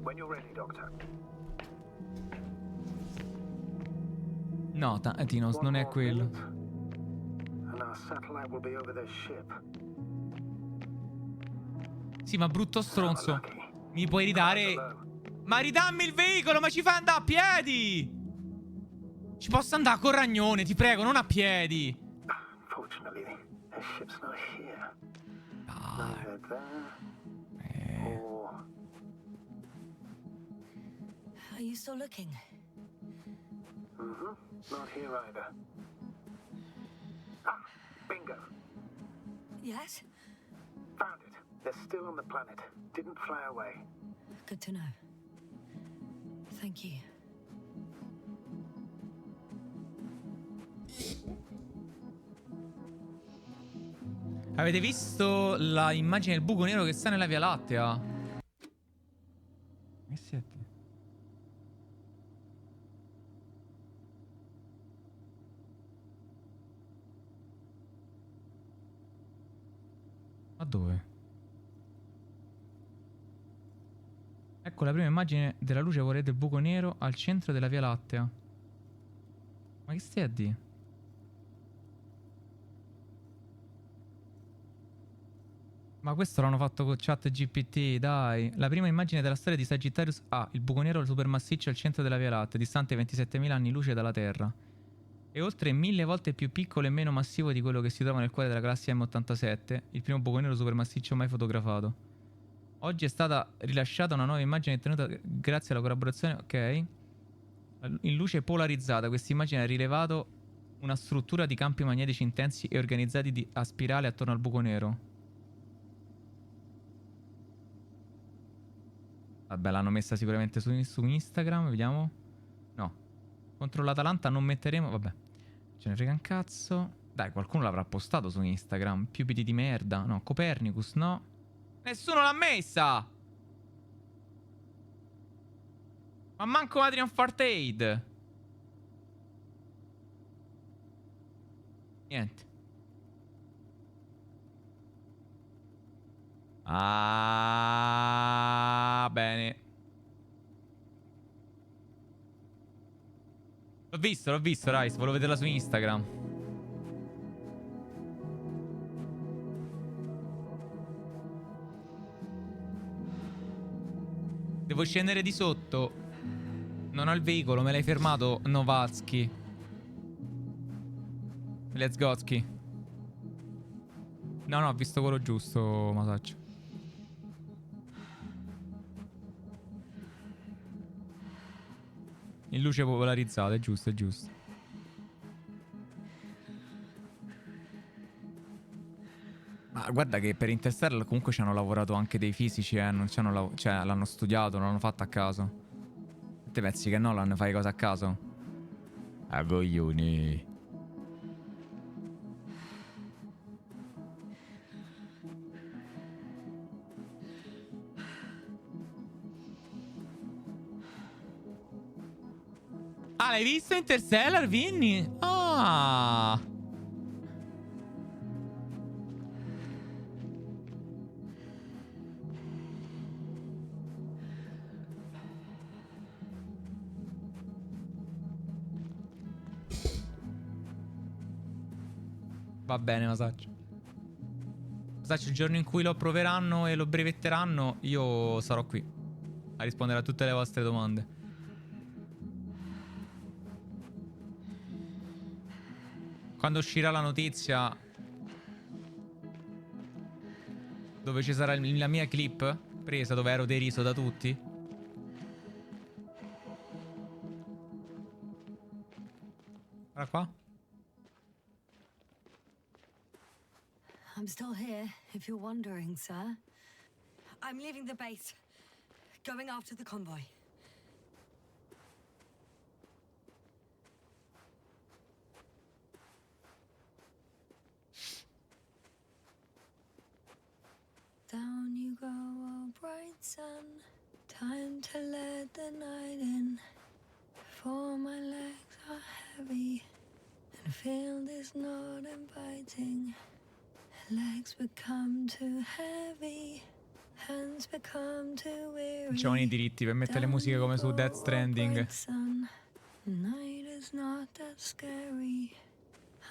Speaker 3: When you're ready, Doctor.
Speaker 1: No, Tino, non è quello.
Speaker 3: And our satellite will be over their ship.
Speaker 1: Sì, ma brutto stronzo.
Speaker 3: Lucky.
Speaker 1: Mi puoi ridare... Ma ridammi il veicolo, ma ci fai andare a piedi! Ci posso andare con ragnone, ti prego, non a piedi.
Speaker 3: Fortunately, their ship's not here.
Speaker 1: Dai.
Speaker 3: Neither there or...
Speaker 2: Are you still looking?
Speaker 3: Mm-hmm. Not here either. Ah, bingo.
Speaker 2: Yes?
Speaker 3: Found it. They're still on the planet. Didn't fly away.
Speaker 2: Good to know. Thank you.
Speaker 1: Avete visto la immagine del buco nero che sta nella Via Lattea? Che siete? Ma dove? Ecco la prima immagine della luce vorrei del buco nero al centro della Via Lattea. Ma che stai a dire? Ma questo l'hanno fatto con chat GPT, dai. La prima immagine della storia di Sagittarius A, il buco nero supermassiccio al centro della Via Lattea, distante 27.000 anni luce dalla Terra. È oltre 1000 volte più piccolo e meno massivo di quello che si trova nel cuore della galassia M87, il primo buco nero supermassiccio mai fotografato. Oggi è stata rilasciata una nuova immagine ottenuta grazie alla collaborazione, ok, in luce polarizzata. Questa immagine ha rilevato una struttura di campi magnetici intensi e organizzati a spirale attorno al buco nero. Vabbè, l'hanno messa sicuramente su Instagram, vediamo. No. Contro l'Atalanta non metteremo, vabbè. Ce ne frega un cazzo. Dai, qualcuno l'avrà postato su Instagram. Più piti di merda. No, Copernicus, no. Nessuno l'ha messa! Ma manco Adrian Fartaid. Niente. Ah, bene. L'ho visto, Rice. Volevo vederla su Instagram. Devo scendere di sotto. Non ho il veicolo, me l'hai fermato, Novalski. Let's go, ski. No, ho visto quello giusto, Masaccio. In luce polarizzata, è giusto, è giusto. Ma guarda che per Interstellar comunque ci hanno lavorato anche dei fisici, non ci hanno cioè l'hanno studiato, non l'hanno fatto a caso. Te pensi che Nolan fai cose a caso? A coglioni. Ah, l'hai visto Interstellar, Vinny? Ah! Va bene, Masaccio. Masaccio, il giorno in cui lo proveranno e lo brevetteranno, io sarò qui a rispondere a tutte le vostre domande. Quando uscirà la notizia dove ci sarà la mia clip presa dove ero deriso da tutti. Guarda qua.
Speaker 2: I'm still here, if you're wondering, sir. I'm leaving the base, going after the convoy. Down you go, oh bright sun. Time to let the night in, for my legs are heavy, and field is not inviting. Legs become too heavy, hands become too weary.
Speaker 1: C'ho i diritti per mettere le musiche come su Death Stranding.
Speaker 2: Night is not that scary.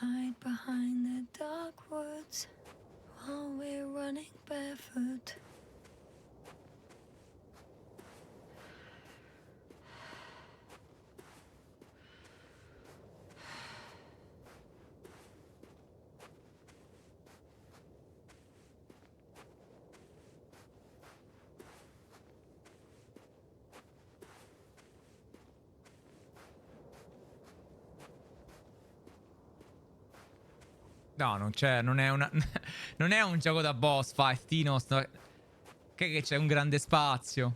Speaker 2: Hide behind the dark woods while we're running barefoot.
Speaker 1: No, non c'è, non è una non è un gioco da boss fight, che c'è un grande spazio.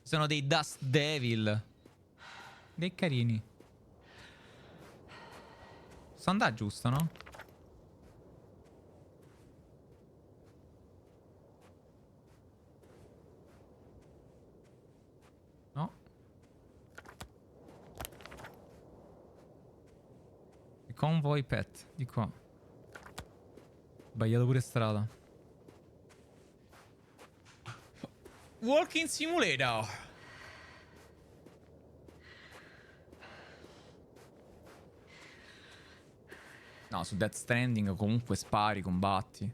Speaker 1: Sono dei Dust Devil. Dei carini. Sto andando giusto, no? No. Convoy pet, di qua. Sbagliato pure strada. Walking Simulator. No, su Death Stranding comunque spari, combatti.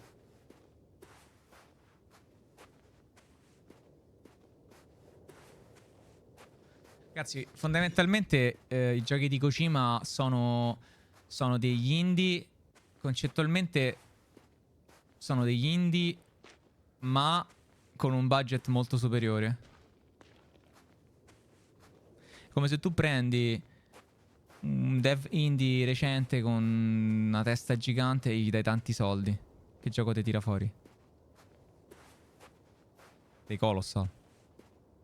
Speaker 1: Ragazzi, fondamentalmente i giochi di Kojima sono degli indie. Concettualmente sono degli indie, ma con un budget molto superiore. Come se tu prendi un dev indie recente con una testa gigante e gli dai tanti soldi. Che gioco ti tira fuori? Dei Colossal.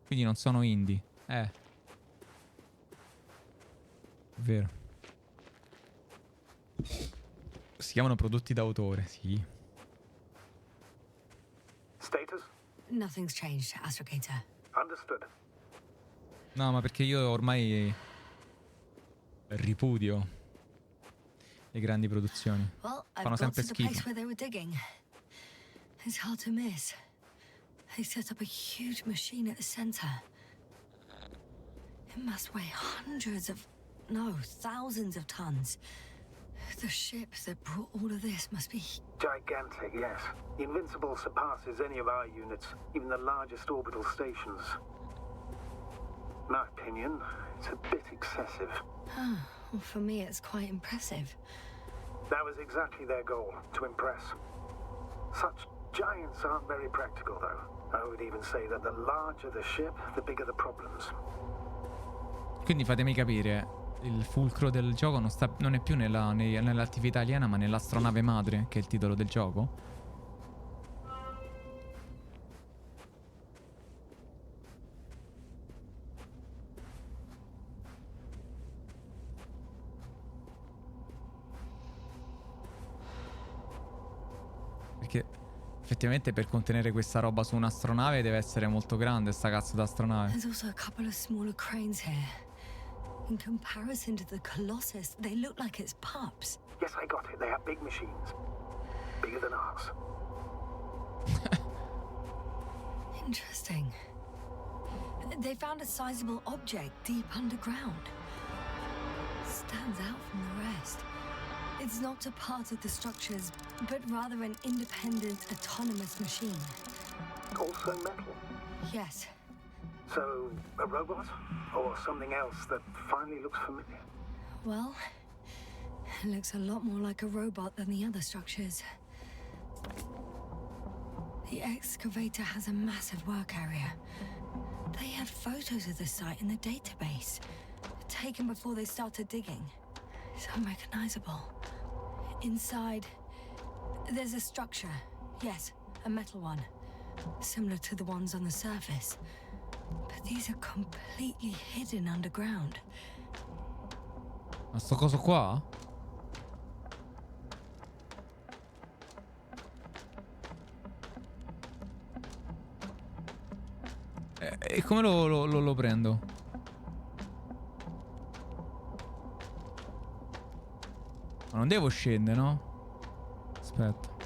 Speaker 1: Quindi non sono indie. È vero. Si chiamano prodotti d'autore, sì.
Speaker 3: Status?
Speaker 2: Nothing's changed, Astrogator.
Speaker 3: Understood.
Speaker 1: No, ma perché io ormai ripudio le grandi produzioni.
Speaker 2: Well, I've
Speaker 1: Fanno
Speaker 2: got
Speaker 1: sempre
Speaker 2: to the place
Speaker 1: schifo.
Speaker 2: where they were digging. It's hard to miss. They set up a huge machine at the center. It must weigh hundreds of, no, thousands of tons. The ship that brought all of this must be...
Speaker 3: Gigantic, yes. The Invincible surpasses any of our units, even the largest orbital stations. In my opinion, it's a bit excessive.
Speaker 2: Well, for me, it's quite impressive.
Speaker 3: That was exactly their goal, to impress. Such giants aren't very practical, though. I would even say that the larger the ship, the bigger the problems.
Speaker 1: Quindi fatemi capire, il fulcro del gioco non è più nell'attività aliena, ma nell'astronave madre, che è il titolo del gioco? Perché effettivamente per contenere questa roba su un'astronave deve essere molto grande sta cazzo d'astronave.
Speaker 2: There's also a couple of smaller cranes here. In comparison to the Colossus, they look like it's pups.
Speaker 3: Yes, I got it. They have big machines. Bigger than ours.
Speaker 2: Interesting. They found a sizable object deep underground. Stands out from the rest. It's not a part of the structures, but rather an independent, autonomous machine.
Speaker 3: Also metal.
Speaker 2: Yes.
Speaker 3: So, a robot? Or something else that finally looks familiar?
Speaker 2: Well, it looks a lot more like a robot than the other structures. The excavator has a massive work area. They had photos of the site in the database, taken before they started digging. It's unrecognizable. Inside, there's a structure. Yes, a metal one. Similar to the ones on the surface. But these are completely hidden underground.
Speaker 1: Ma sto coso qua? E come lo prendo? Ma non devo scendere, no? Aspetta.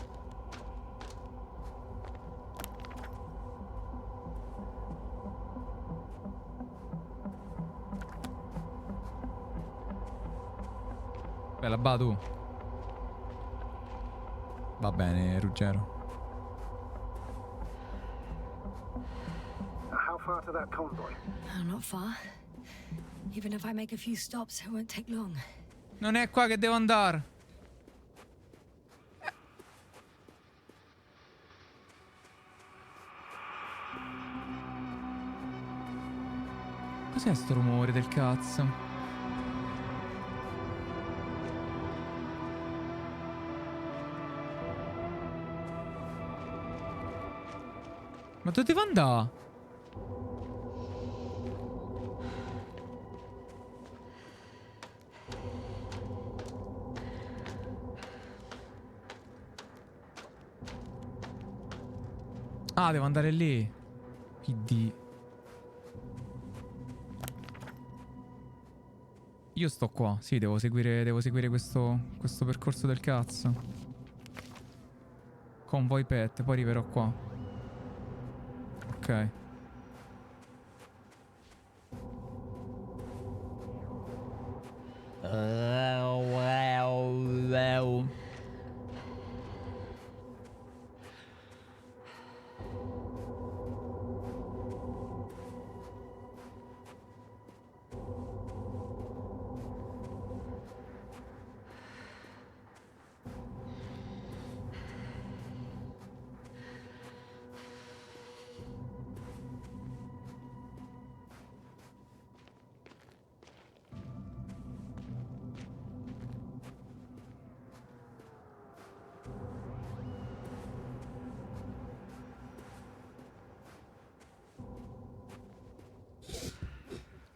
Speaker 1: Bella, Badu. Va bene, Ruggero.
Speaker 3: How far to that convoy?
Speaker 2: Oh, not far. Even if I make a few stops, it won't take long.
Speaker 1: Non è qua che devo andare. Cos'è sto rumore del cazzo? Ma dove devo andare? Ah, devo andare lì. PD. Io sto qua. Sì, devo seguire questo percorso del cazzo. Convoy pet, poi arriverò qua. Ok.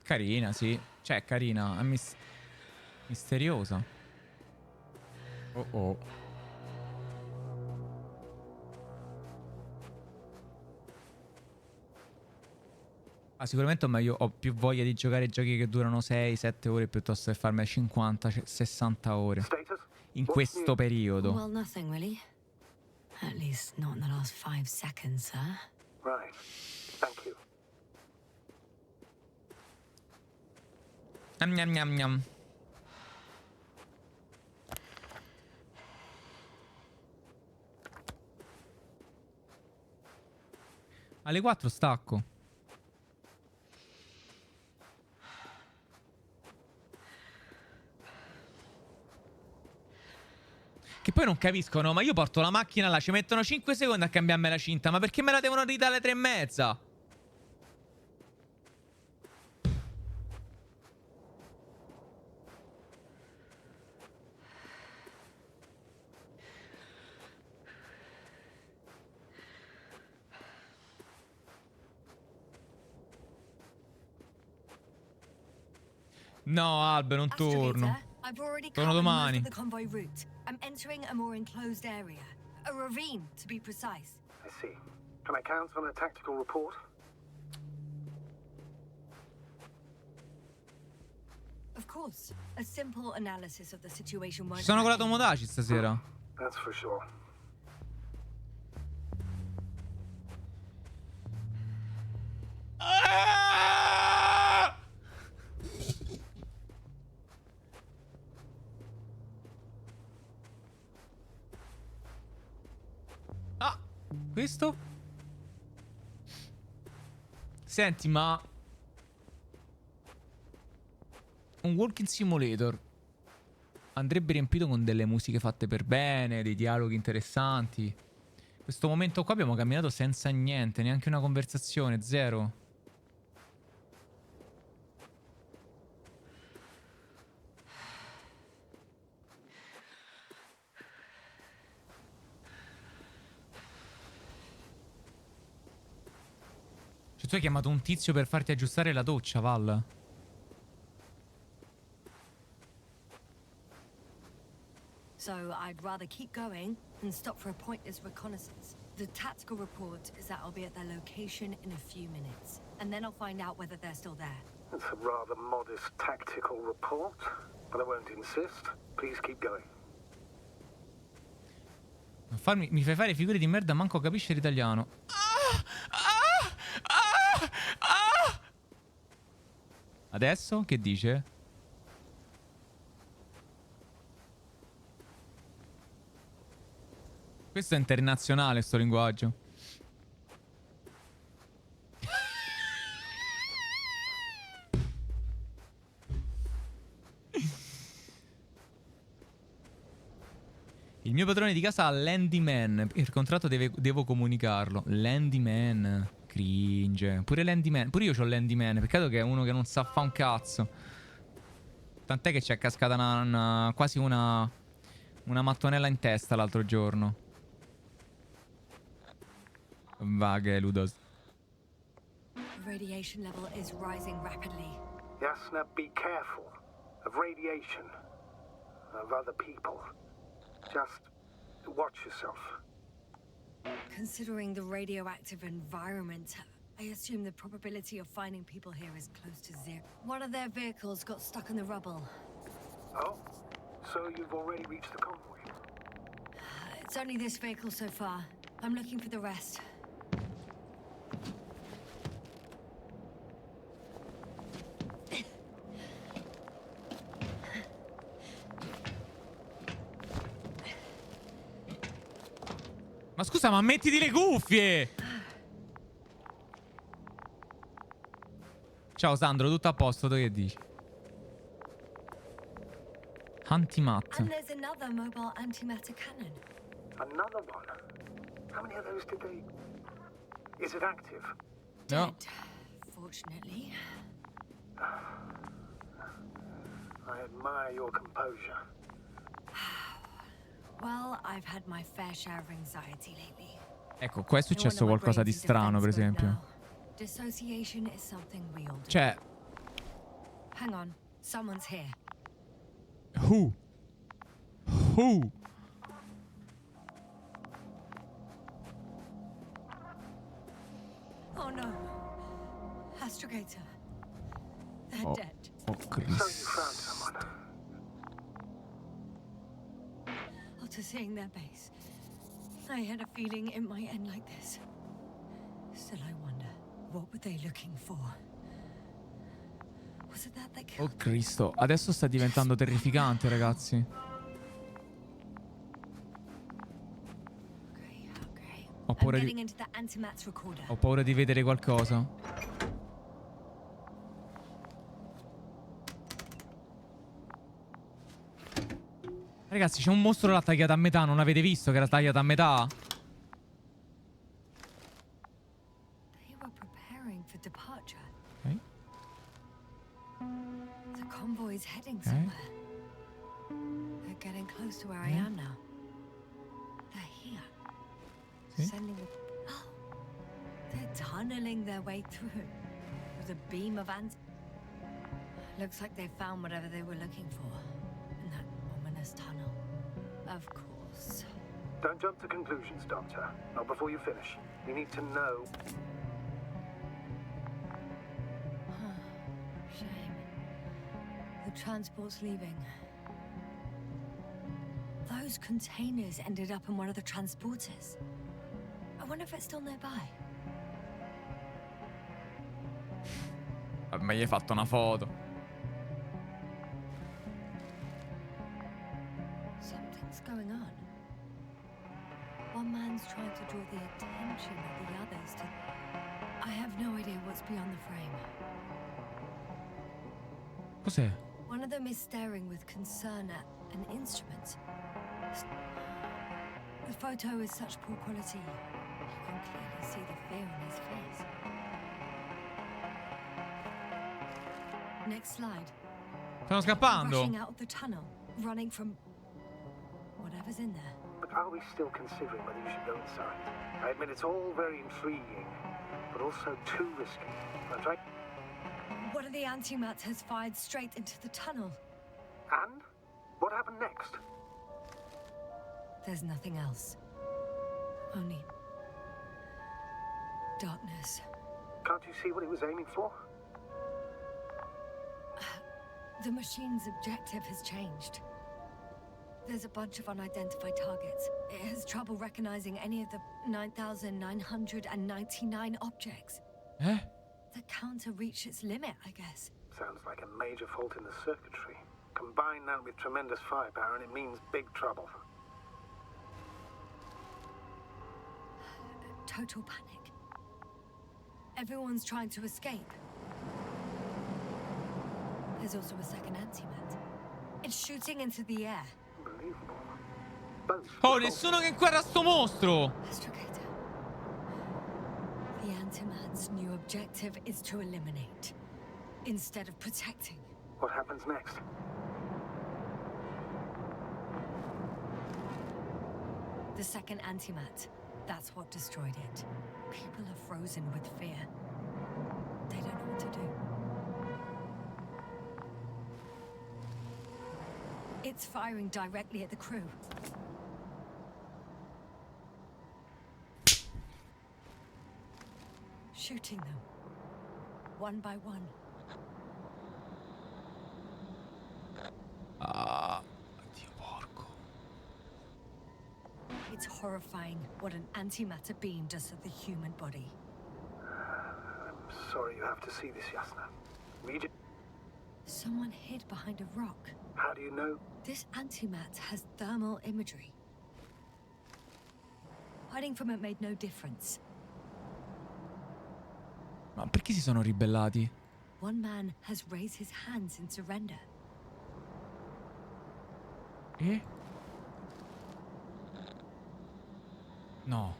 Speaker 1: Carina, sì. Cioè, carina. È misteriosa. Oh oh. Ah, sicuramente ho più voglia di giocare giochi che durano 6-7 ore piuttosto che farmi 50-60 ore.
Speaker 3: Status?
Speaker 1: In
Speaker 3: What's
Speaker 1: questo
Speaker 3: new?
Speaker 1: periodo.
Speaker 2: Well, nothing really. At least not in the last 5 seconds, sir.
Speaker 3: Right. Thank you.
Speaker 1: Gnam gnam gnam gnam. Alle 4 stacco. Che poi non capiscono, ma io porto la macchina là, ci mettono 5 secondi a cambiarmi la cinta, ma perché me la devono ridare alle 3:30? No, Albe, non torno.
Speaker 2: I've already
Speaker 1: Torno
Speaker 2: covered most
Speaker 1: domani.
Speaker 2: of the convoy route. I'm entering a more enclosed area. A ravine, to be precise.
Speaker 3: I see. Can I count on a tactical report?
Speaker 2: Of course. A simple analysis of the situation won't
Speaker 1: Ci sono con la
Speaker 2: hurt.
Speaker 1: Tomodachi stasera.
Speaker 3: That's for sure.
Speaker 1: Ah, questo? Senti, ma un walking simulator andrebbe riempito con delle musiche fatte per bene, dei dialoghi interessanti. Questo momento qua abbiamo camminato senza niente, neanche una conversazione, zero. Cioè, tu hai chiamato un tizio per farti aggiustare la doccia, Val?
Speaker 2: So I'd rather keep going than stop for a pointless reconnaissance. The tactical report is that I'll be at their location in a few minutes, and then I'll find out whether they're still there.
Speaker 3: It's a rather modest tactical report, but I won't insist. Please keep going.
Speaker 1: Mi fai fare figure di merda, manco capisce l'italiano. Adesso che dice? Questo è internazionale, sto linguaggio. Il mio padrone di casa ha l'handyman. Il contratto devo comunicarlo. L'handyman. Cringe. Pure l'handyman. Pure io c'ho l'handyman. Peccato che è uno che non sa fa un cazzo. Tant'è che ci è cascata quasi una mattonella in testa l'altro giorno. Vaghe, Ludos.
Speaker 2: Radiation level is rising rapidly.
Speaker 3: Yasna, be careful of radiation, of other people. Just watch yourself.
Speaker 2: Considering the radioactive environment, I assume the probability of finding people here is close to zero. One of their vehicles got stuck in the rubble.
Speaker 3: Oh, so you've already reached the convoy?
Speaker 2: It's only this vehicle so far. I'm looking for the rest.
Speaker 1: Ma scusa, ma mettiti le cuffie! Ciao Sandro, tutto a posto, tu che dici? Antimat.
Speaker 2: And there's another mobile antimatter cannon.
Speaker 3: Another one? How many of those did they... Is it active?
Speaker 1: No.
Speaker 2: Dead, fortunately.
Speaker 3: I admire your composure.
Speaker 2: Well, I've had my fair share of anxiety lately.
Speaker 1: Ecco, qua è successo qualcosa di strano, per esempio.
Speaker 2: Dissociation is something we all do.
Speaker 1: Cioè...
Speaker 2: Hang on, someone's here.
Speaker 1: Who? Who?
Speaker 2: Oh no. Astrogator. They're
Speaker 1: Oh.
Speaker 2: dead.
Speaker 1: Oh,
Speaker 3: So you
Speaker 1: Cristo.
Speaker 3: found someone.
Speaker 2: After seeing their base, I had a feeling it might end like this. Still, I wonder, what were they looking for? Was it that they
Speaker 1: Oh,
Speaker 2: killed?
Speaker 1: Cristo. Adesso sta diventando terrificante, ragazzi.
Speaker 2: Okay.
Speaker 1: Ho
Speaker 2: I'm
Speaker 1: paura
Speaker 2: getting
Speaker 1: di...
Speaker 2: into the antimatter recorder.
Speaker 1: Ho paura di vedere qualcosa. Ragazzi, c'è un mostro là tagliato a metà. Non avete visto che era tagliato a metà?
Speaker 2: They were preparing for departure.
Speaker 1: Ok.
Speaker 2: The convoy's heading
Speaker 1: Okay.
Speaker 2: somewhere. They're getting close to where I
Speaker 1: Yeah.
Speaker 2: am now. They're here.
Speaker 1: Sì.
Speaker 2: Sending a... Oh! They're tunneling their way through with a beam of Looks like they found whatever they were looking for in that ominous tunnel. Of course.
Speaker 3: Don't jump to conclusions, Doctor. Not before you finish. You need to know...
Speaker 2: Shame. The transport's leaving. Those containers ended up in one of the transporters. I wonder if it's still nearby.
Speaker 1: Ma gli hai fatto una foto.
Speaker 2: Something's going on. One man's trying to draw the attention of the others to... I have no idea what's beyond the frame.
Speaker 1: Cos'è?
Speaker 2: One of them is staring with concern at an instrument. The photo is such poor quality. You can clearly see the fear on his face. Next slide.
Speaker 1: Stanno scappando.
Speaker 2: Rushing out of the tunnel, running from whatever's in there.
Speaker 3: But are we still considering whether you should go inside? I admit it's all very intriguing, but also too risky. I'm trying...
Speaker 2: One of the antimatters fired straight into the tunnel.
Speaker 3: And? What happened next?
Speaker 2: There's nothing else. Only darkness.
Speaker 3: Can't you see what he was aiming for?
Speaker 2: The machine's objective has changed. There's a bunch of unidentified targets. It has trouble recognizing any of the 9,999 objects.
Speaker 1: Eh?
Speaker 2: The counter reached its limit, I guess.
Speaker 3: Sounds like a major fault in the circuitry. Combine that with tremendous firepower and it means big trouble.
Speaker 2: Total panic. Everyone's trying to escape. There's also a second antimat. It's shooting into the air.
Speaker 3: Unbelievable. Both
Speaker 1: Oh,
Speaker 3: were
Speaker 1: nessuno che inquadra sto mostro!
Speaker 2: Astrogator. The antimat's new objective is to eliminate, instead of protecting.
Speaker 3: What happens next?
Speaker 2: The second antimat. That's what destroyed it. People are frozen with fear. They don't know what to do. It's firing directly at the crew. Shooting them. One by one.
Speaker 1: Ah, Dio porco.
Speaker 2: It's horrifying what an antimatter beam does to the human body.
Speaker 3: I'm sorry you have to see this, Yasna. Read.
Speaker 2: Someone hid behind a rock.
Speaker 3: How do you know?
Speaker 2: This antimat has thermal imagery. Hiding from it made no difference.
Speaker 1: Ma perché si sono ribellati?
Speaker 2: One man has raised his hands in surrender.
Speaker 1: Eh? No.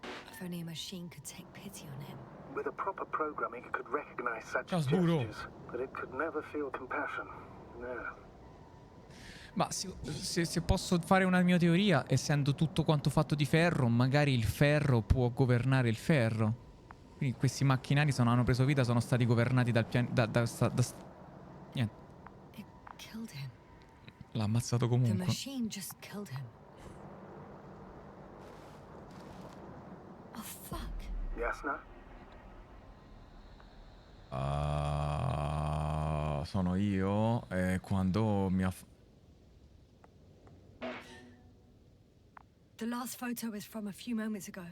Speaker 2: If only a machine could take pity on him.
Speaker 3: With a proper programming, it could recognize such
Speaker 1: Ciao, Sburo.
Speaker 3: gestures, but it could never feel compassion. No.
Speaker 1: Ma se posso fare una mia teoria, essendo tutto quanto fatto di ferro, magari il ferro può governare il ferro. Quindi questi macchinari hanno preso vita, sono stati governati dal pianeta. Niente.
Speaker 2: It killed him.
Speaker 1: L'ha ammazzato
Speaker 2: The
Speaker 1: comunque.
Speaker 2: machine just killed him. Oh fuck.
Speaker 3: Yasna?
Speaker 1: Sono io quando mi ha...
Speaker 2: The last photo is from a few moments ago.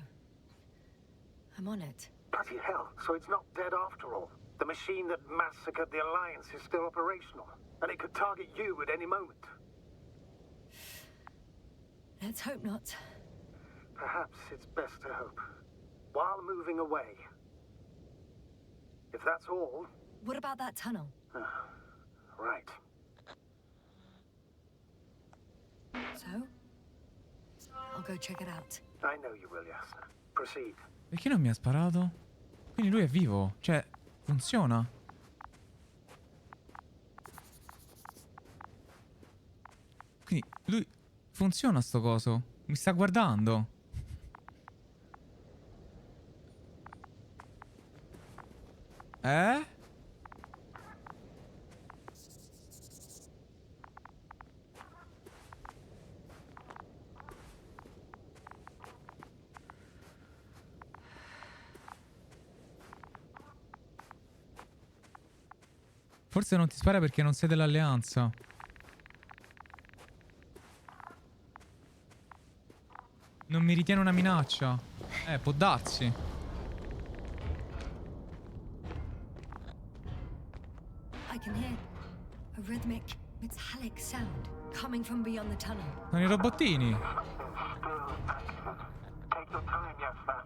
Speaker 2: I'm on it.
Speaker 3: Bloody hell, so it's not dead after all. The machine that massacred the Alliance is still operational, and it could target you at any moment.
Speaker 2: Let's hope not.
Speaker 3: Perhaps it's best to hope. While moving away. If that's all...
Speaker 2: What about that tunnel?
Speaker 3: Right.
Speaker 2: So? I'll go check it out.
Speaker 3: I know you will, Yasna. Proceed.
Speaker 1: Perché non mi ha sparato? Quindi lui è vivo. Cioè, funziona. Quindi lui... Funziona sto coso. Mi sta guardando. Eh? Forse non ti spara perché non sei dell'alleanza. Non mi ritiene una minaccia. Può darsi.
Speaker 2: I can hear a rhythmic, metallic sound coming from beyond the tunnel.
Speaker 1: Sono i robottini.
Speaker 3: Take your time, Yasna.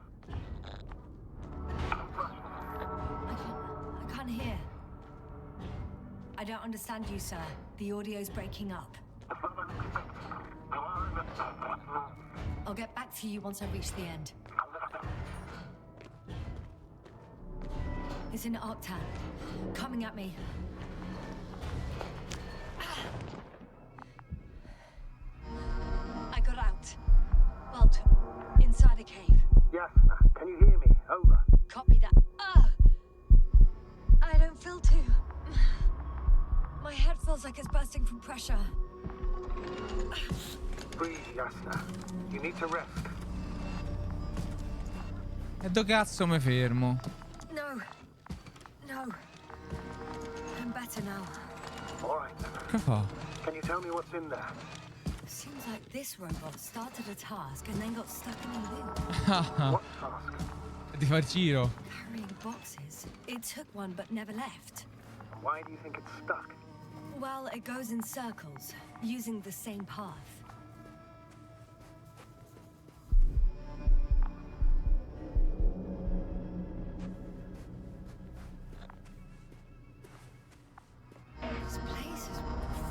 Speaker 2: I can't hear. I don't understand you, sir. The audio's breaking up. I'll get back to you once I reach the end. It's in Arctan. Coming at me. I got out. Molto. Inside a cave.
Speaker 3: Yasna, can you hear me? Over.
Speaker 2: Copy that. I don't feel too... My head feels like it's bursting from pressure.
Speaker 3: breathe, Yasna. You need to rest.
Speaker 1: E dove cazzo mi fermo?
Speaker 2: No. No. I'm better now.
Speaker 3: All right.
Speaker 1: Che fa?
Speaker 3: Can you tell me what's in there?
Speaker 2: Seems like this robot started a task and then got stuck in a loop.
Speaker 3: What task?
Speaker 1: Di far giro.
Speaker 2: Carrying boxes. It took one but never left.
Speaker 3: Why do you think it's stuck?
Speaker 2: Well, it goes in circles, using the same path. This place is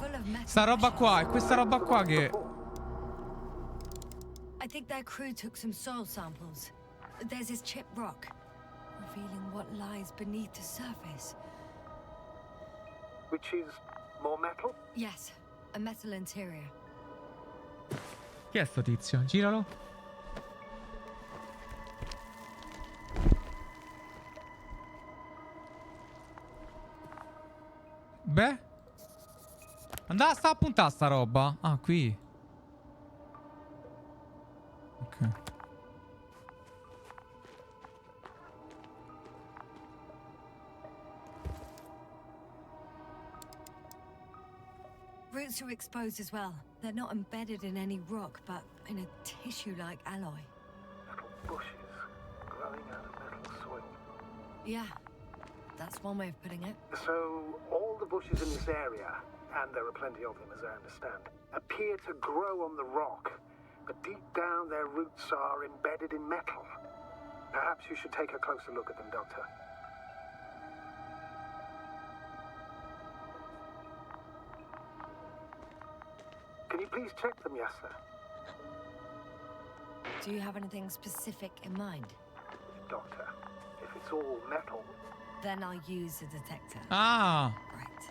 Speaker 2: full of metal.
Speaker 1: Sta roba qua, è questa roba qua che...
Speaker 2: I think their crew took some soil samples. There's this chipped rock, revealing what lies beneath the surface.
Speaker 3: Which is more metal?
Speaker 2: Yes, a metal interior.
Speaker 1: Chi è sto tizio? Giralo. Beh. Andava, sta a puntare sta roba. Ah, qui. Ok.
Speaker 2: Roots are exposed as well. They're not embedded in any rock, but in a tissue-like alloy.
Speaker 3: Metal bushes growing out of metal soil.
Speaker 2: Yeah, that's one way of putting it.
Speaker 3: So, all the bushes in this area, and there are plenty of them as I understand, appear to grow on the rock, but deep down their roots are embedded in metal. Perhaps you should take a closer look at them, Doctor. Can you please check them, Yasna?
Speaker 2: Do you have anything specific in mind?
Speaker 3: Doctor, if it's all metal,
Speaker 2: Then I'll use a detector.
Speaker 1: Ah.
Speaker 2: Right.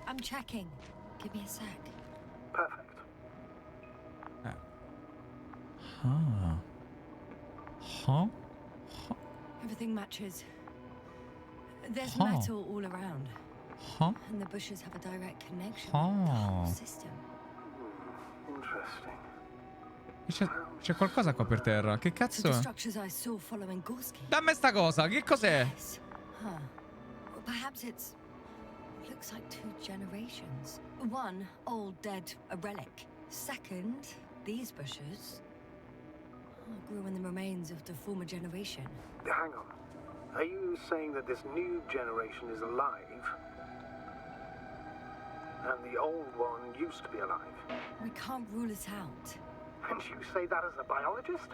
Speaker 2: I'm checking. Give me a sec.
Speaker 3: perfect.
Speaker 1: Huh. Huh?
Speaker 2: Everything matches. There's
Speaker 1: Huh.
Speaker 2: metal all around.
Speaker 1: Huh?
Speaker 2: And the bushes have a direct connection with the whole
Speaker 1: Huh.
Speaker 2: system.
Speaker 3: Interesting.
Speaker 1: C'è qualcosa qua per terra. Che
Speaker 2: To
Speaker 1: cazzo
Speaker 2: the
Speaker 1: è?
Speaker 2: structures I saw following Gorski.
Speaker 1: Dammi sta cosa. Che cos'è?
Speaker 2: Yes. Huh. Well, perhaps it's... looks like 2 generations. One, old, dead, a relic. Second, these bushes grew in the remains of the former generation.
Speaker 3: Hang on. Are you saying that this new generation is alive? And the old one used to be alive?
Speaker 2: We can't rule it out.
Speaker 3: And you say that as a biologist?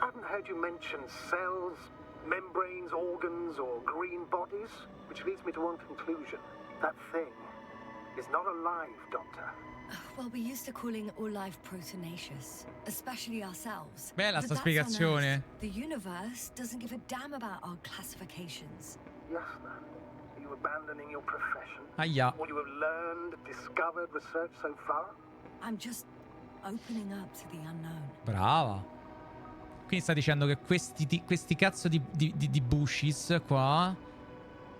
Speaker 3: I haven't heard you mention cells, membranes, organs, or green bodies. Which leads me to one conclusion. That thing is not alive, Doctor.
Speaker 2: Well, we used to calling all life proteinaceous, especially ourselves.
Speaker 1: Bella
Speaker 2: But
Speaker 1: sta
Speaker 2: that's
Speaker 1: spiegazione.
Speaker 2: on Earth. The universe doesn't give a damn about our classifications.
Speaker 3: Yasna, are you abandoning your profession?
Speaker 1: Aia.
Speaker 3: What you have learned, discovered, researched so far?
Speaker 2: I'm just opening up to the unknown.
Speaker 1: Brava. Quindi sta dicendo che questi cazzo di bushes qua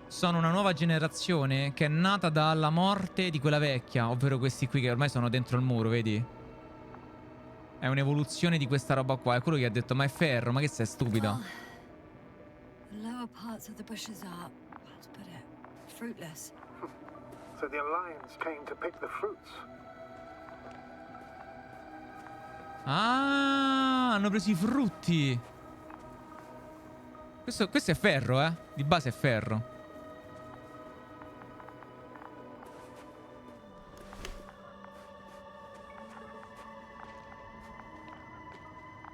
Speaker 1: sono una nuova generazione che è nata dalla morte di quella vecchia, ovvero questi qui che ormai sono dentro il muro, vedi? È un'evoluzione di questa roba qua. È quello che ha detto, ma è ferro, ma che sei stupida?
Speaker 2: Well, the lower parts of the bushes are, how to put it, fruitless.
Speaker 3: So the Alliance came to pick the fruits.
Speaker 1: Ah, hanno preso i frutti. Questo è ferro, eh? Di base è ferro.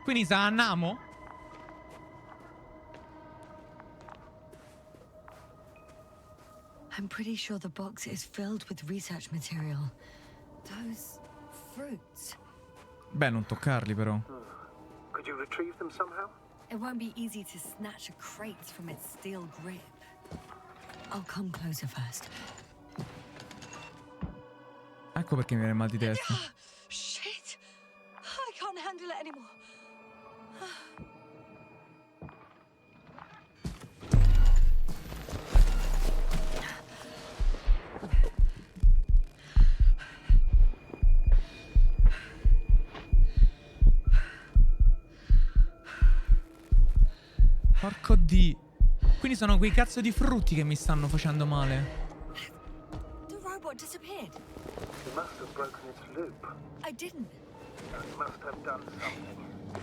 Speaker 1: Quindi sa andiamo?
Speaker 2: I'm pretty sure the box is filled with research material. Those fruits.
Speaker 1: Beh, non toccarli però.
Speaker 3: Could you retrieve them somehow?
Speaker 2: It won't be easy to snatch a crate from its steel grip. I'll come closer first.
Speaker 1: Ecco perché mi viene mal di testa.
Speaker 2: Shit! I can't handle it anymore.
Speaker 1: Porco di. Quindi sono quei cazzo di frutti che mi stanno facendo male.
Speaker 2: The robot disappeared.
Speaker 3: You must have broken its loop.
Speaker 2: I didn't.
Speaker 3: You must have done something.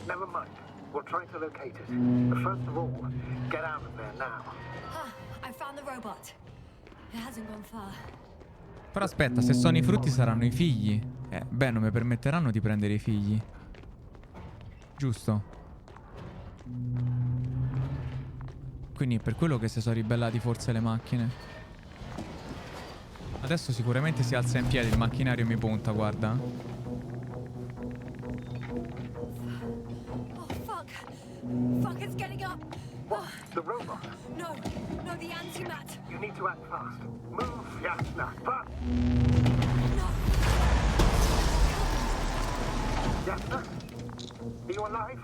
Speaker 3: Never mind. We'll try to locate it. But first of all, get out of there now.
Speaker 2: Ah, I found the robot. It hasn't gone far.
Speaker 1: Però aspetta, se sono i frutti saranno i figli. Beh, non mi permetteranno di prendere i figli. Giusto? Quindi è per quello che si sono ribellati forse le macchine. Adesso sicuramente si alza in piedi il macchinario e mi punta, guarda.
Speaker 2: Oh, fuck. Fuck, it's getting up.
Speaker 3: What? The robot?
Speaker 2: No, no, the antimat.
Speaker 3: You need to act fast. Move, Yasna. But...
Speaker 2: No.
Speaker 3: Yasna? Are you alive?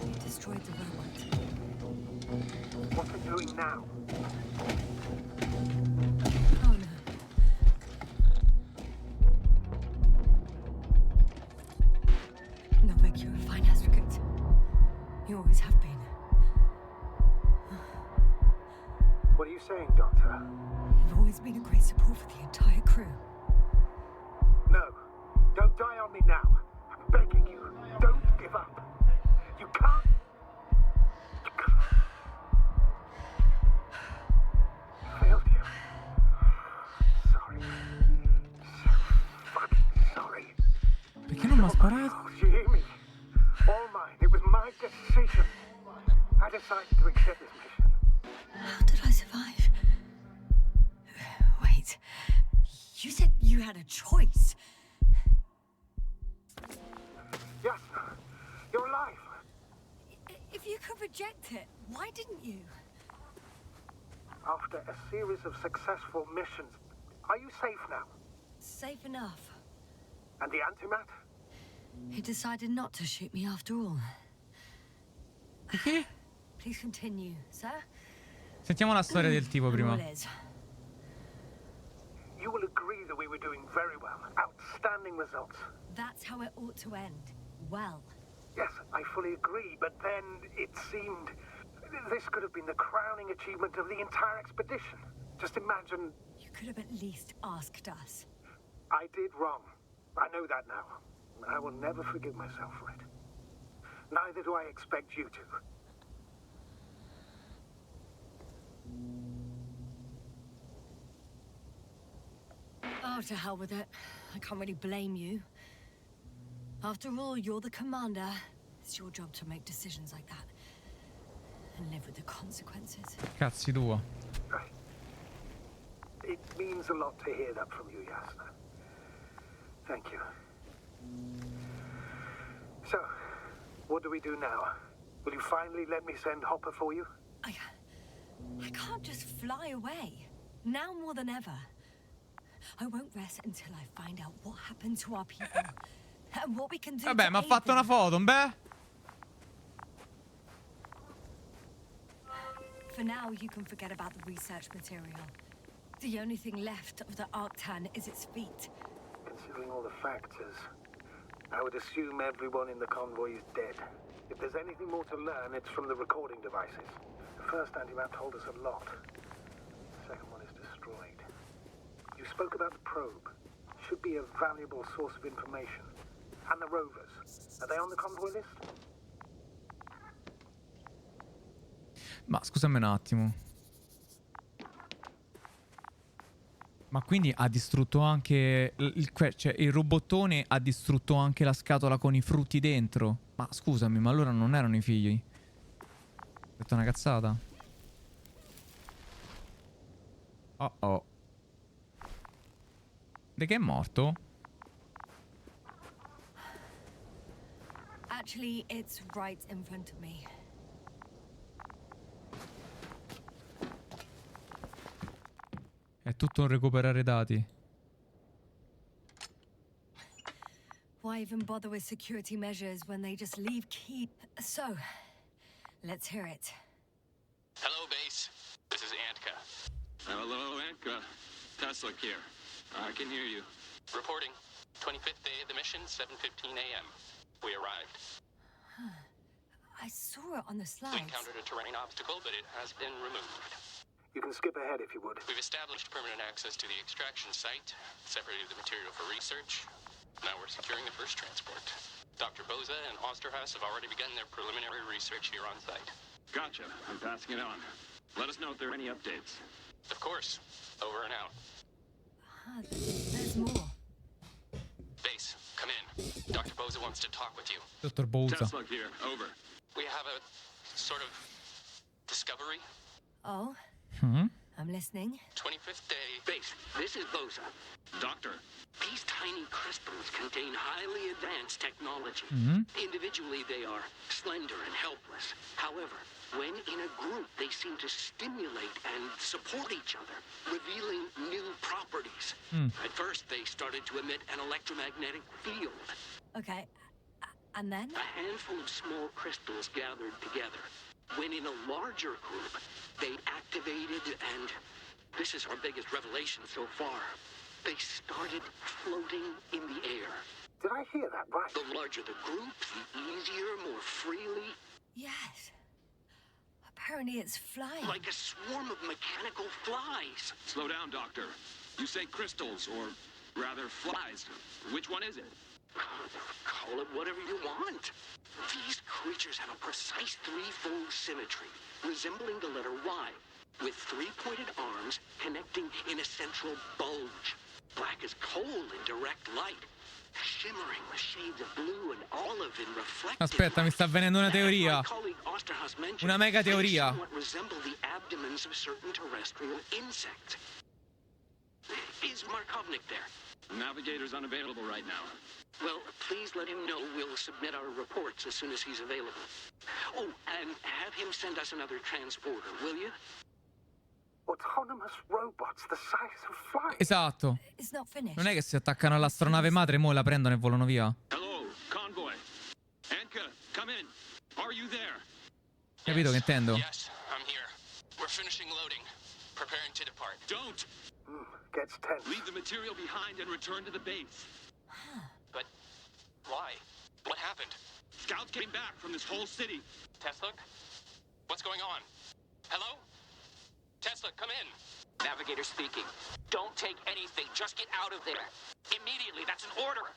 Speaker 2: He destroyed the robot.
Speaker 3: What's it doing now?
Speaker 2: Oh, no. No, Beck, you're a fine advocate. You always have been.
Speaker 3: What are you saying, Doctor?
Speaker 2: You've always been a great support for the entire crew.
Speaker 3: No. Don't die on me now. I'm begging you. Don't give up. You can't. You can't. I failed you. Sorry. So fucking sorry.
Speaker 1: Perché non mi ha sparato?
Speaker 3: Oh, you hear me? All mine. It was my decision. I decided to accept this mission.
Speaker 2: How did I survive? Wait. You said you had a choice.
Speaker 3: Yes. You're alive.
Speaker 2: If you could reject it, why didn't you?
Speaker 3: After a series of successful missions, are you safe now?
Speaker 2: Safe enough.
Speaker 3: And the antimat?
Speaker 2: He decided not to shoot me after all.
Speaker 1: Perché?
Speaker 2: Please continue, sir.
Speaker 1: Sentiamo la storia del tipo prima.
Speaker 2: All is.
Speaker 3: You will agree that we were doing very well. Outstanding results.
Speaker 2: That's how it ought to end. Well.
Speaker 3: Yes, I fully agree, but then it seemed this could have been the crowning achievement of the entire expedition. Just imagine.
Speaker 2: You could have at least asked us.
Speaker 3: I did wrong. I know that now. I will never forgive myself for it. Neither do I expect you to.
Speaker 2: Oh, to hell with it. I can't really blame you. After all, you're the commander. It's your job to make decisions like that. And live with the consequences.
Speaker 1: Cazzi tua.
Speaker 3: Right. It means a lot to hear that from you, Yasna. Thank you. So, what do we do now? Will you finally let me send Hopper for you?
Speaker 2: I can't just fly away. Now more than ever. I won't rest until I find out what happened to our people. And what we can do.
Speaker 1: Vabbè,
Speaker 2: to
Speaker 1: mi ha
Speaker 2: aid
Speaker 1: fatto una
Speaker 2: them.
Speaker 1: foto, beh.
Speaker 2: For now, you can forget about the research material. The only thing left of the Arctan is its feet.
Speaker 3: Considering all the factors, I would assume everyone in the convoy is dead. If there's anything more to learn, it's from the recording devices. The first antimat told us a lot. The second one is destroyed. You spoke about the probe. Should be a valuable source of information. And the rovers. Are they on the convoy list?
Speaker 1: Ma scusami un attimo. Ma quindi ha distrutto anche cioè il robottone ha distrutto anche la scatola con i frutti dentro. Ma scusami, ma allora non erano i figli? Ho detto una cazzata. Oh oh. De che è morto?
Speaker 2: Actually, it's right in front of me.
Speaker 1: È tutto un recuperare dati.
Speaker 2: Why even bother with security measures when they just leave key? So, let's hear it.
Speaker 5: Hello, base. This is Antka. Hello, Antka. Tesla here. I can hear you. Reporting. 25th day of the mission, 7:15 a.m. We arrived.
Speaker 2: I saw it on the
Speaker 5: We
Speaker 2: slides.
Speaker 5: encountered a terrain obstacle, but it has been removed.
Speaker 3: You can skip ahead if you would.
Speaker 5: We've established permanent access to the extraction site, separated the material for research. Now we're securing the first transport. Dr. Boza and Osterhaus have already begun their preliminary research here on site.
Speaker 6: Gotcha. I'm passing it on. Let us know if there are any updates.
Speaker 5: Of course. Over and out.
Speaker 2: Ah, there's more.
Speaker 5: Base, come in. Dr. Boza wants to talk with you.
Speaker 1: Dottor Bouza.
Speaker 6: Tesla here. Over.
Speaker 5: We have a sort of discovery.
Speaker 2: Oh,
Speaker 1: Mhm.
Speaker 2: I'm listening.
Speaker 5: 25th day.
Speaker 7: Base, this is Boza.
Speaker 6: Doctor.
Speaker 7: These tiny crystals contain highly advanced technology. Individually, they are slender and helpless. However, when in a group, they seem to stimulate and support each other, revealing new properties. At first, they started to emit an electromagnetic field.
Speaker 2: Okay, and then?
Speaker 7: A handful of small crystals gathered together. When in a larger group, they activated and... this is our biggest revelation so far. They started floating in the air.
Speaker 3: Did I hear that right?
Speaker 7: The larger the group, the easier, more freely.
Speaker 2: Yes. Apparently it's flying.
Speaker 7: Like a swarm of mechanical flies.
Speaker 6: Slow down, Doctor. You say crystals, or rather flies. Which one is it?
Speaker 7: Call it whatever you want. These creatures have a precise threefold symmetry, resembling the letter Y, with three-pointed arms connecting in a central bulge. Black as coal in direct light, shimmering with shades of blue and olive in reflected
Speaker 1: Aspetta, mi sta venendo una teoria.
Speaker 7: My colleague Osterhaus mentioned,
Speaker 1: Una mega
Speaker 7: they
Speaker 1: teoria.
Speaker 7: somewhat resemble the abdomens of certain terrestrial insects. Is Markovnik there?
Speaker 6: Navigator's unavailable right now.
Speaker 7: Well, please let him know we'll submit our reports as soon as he's available. Oh, and have him send us another transporter, will you?
Speaker 3: Autonomous robots the size of flies.
Speaker 1: Esatto.
Speaker 2: It's not finished.
Speaker 1: Non è che si attaccano all'astronave madre e mo la prendono e volano via.
Speaker 6: Hello, convoy. Anka, come in. Are you there?
Speaker 1: Capito che intendo?
Speaker 5: Yes, I'm here. We're finishing loading. Preparing to depart.
Speaker 6: Don't!
Speaker 3: Gets tense.
Speaker 6: Leave the material behind and return to the base.
Speaker 5: But why? What happened?
Speaker 6: Scouts came back from this whole city.
Speaker 5: Tesla? What's going on? Hello? Tesla, come in.
Speaker 7: Navigator speaking. Don't take anything. Just get out of there. Immediately. That's an order.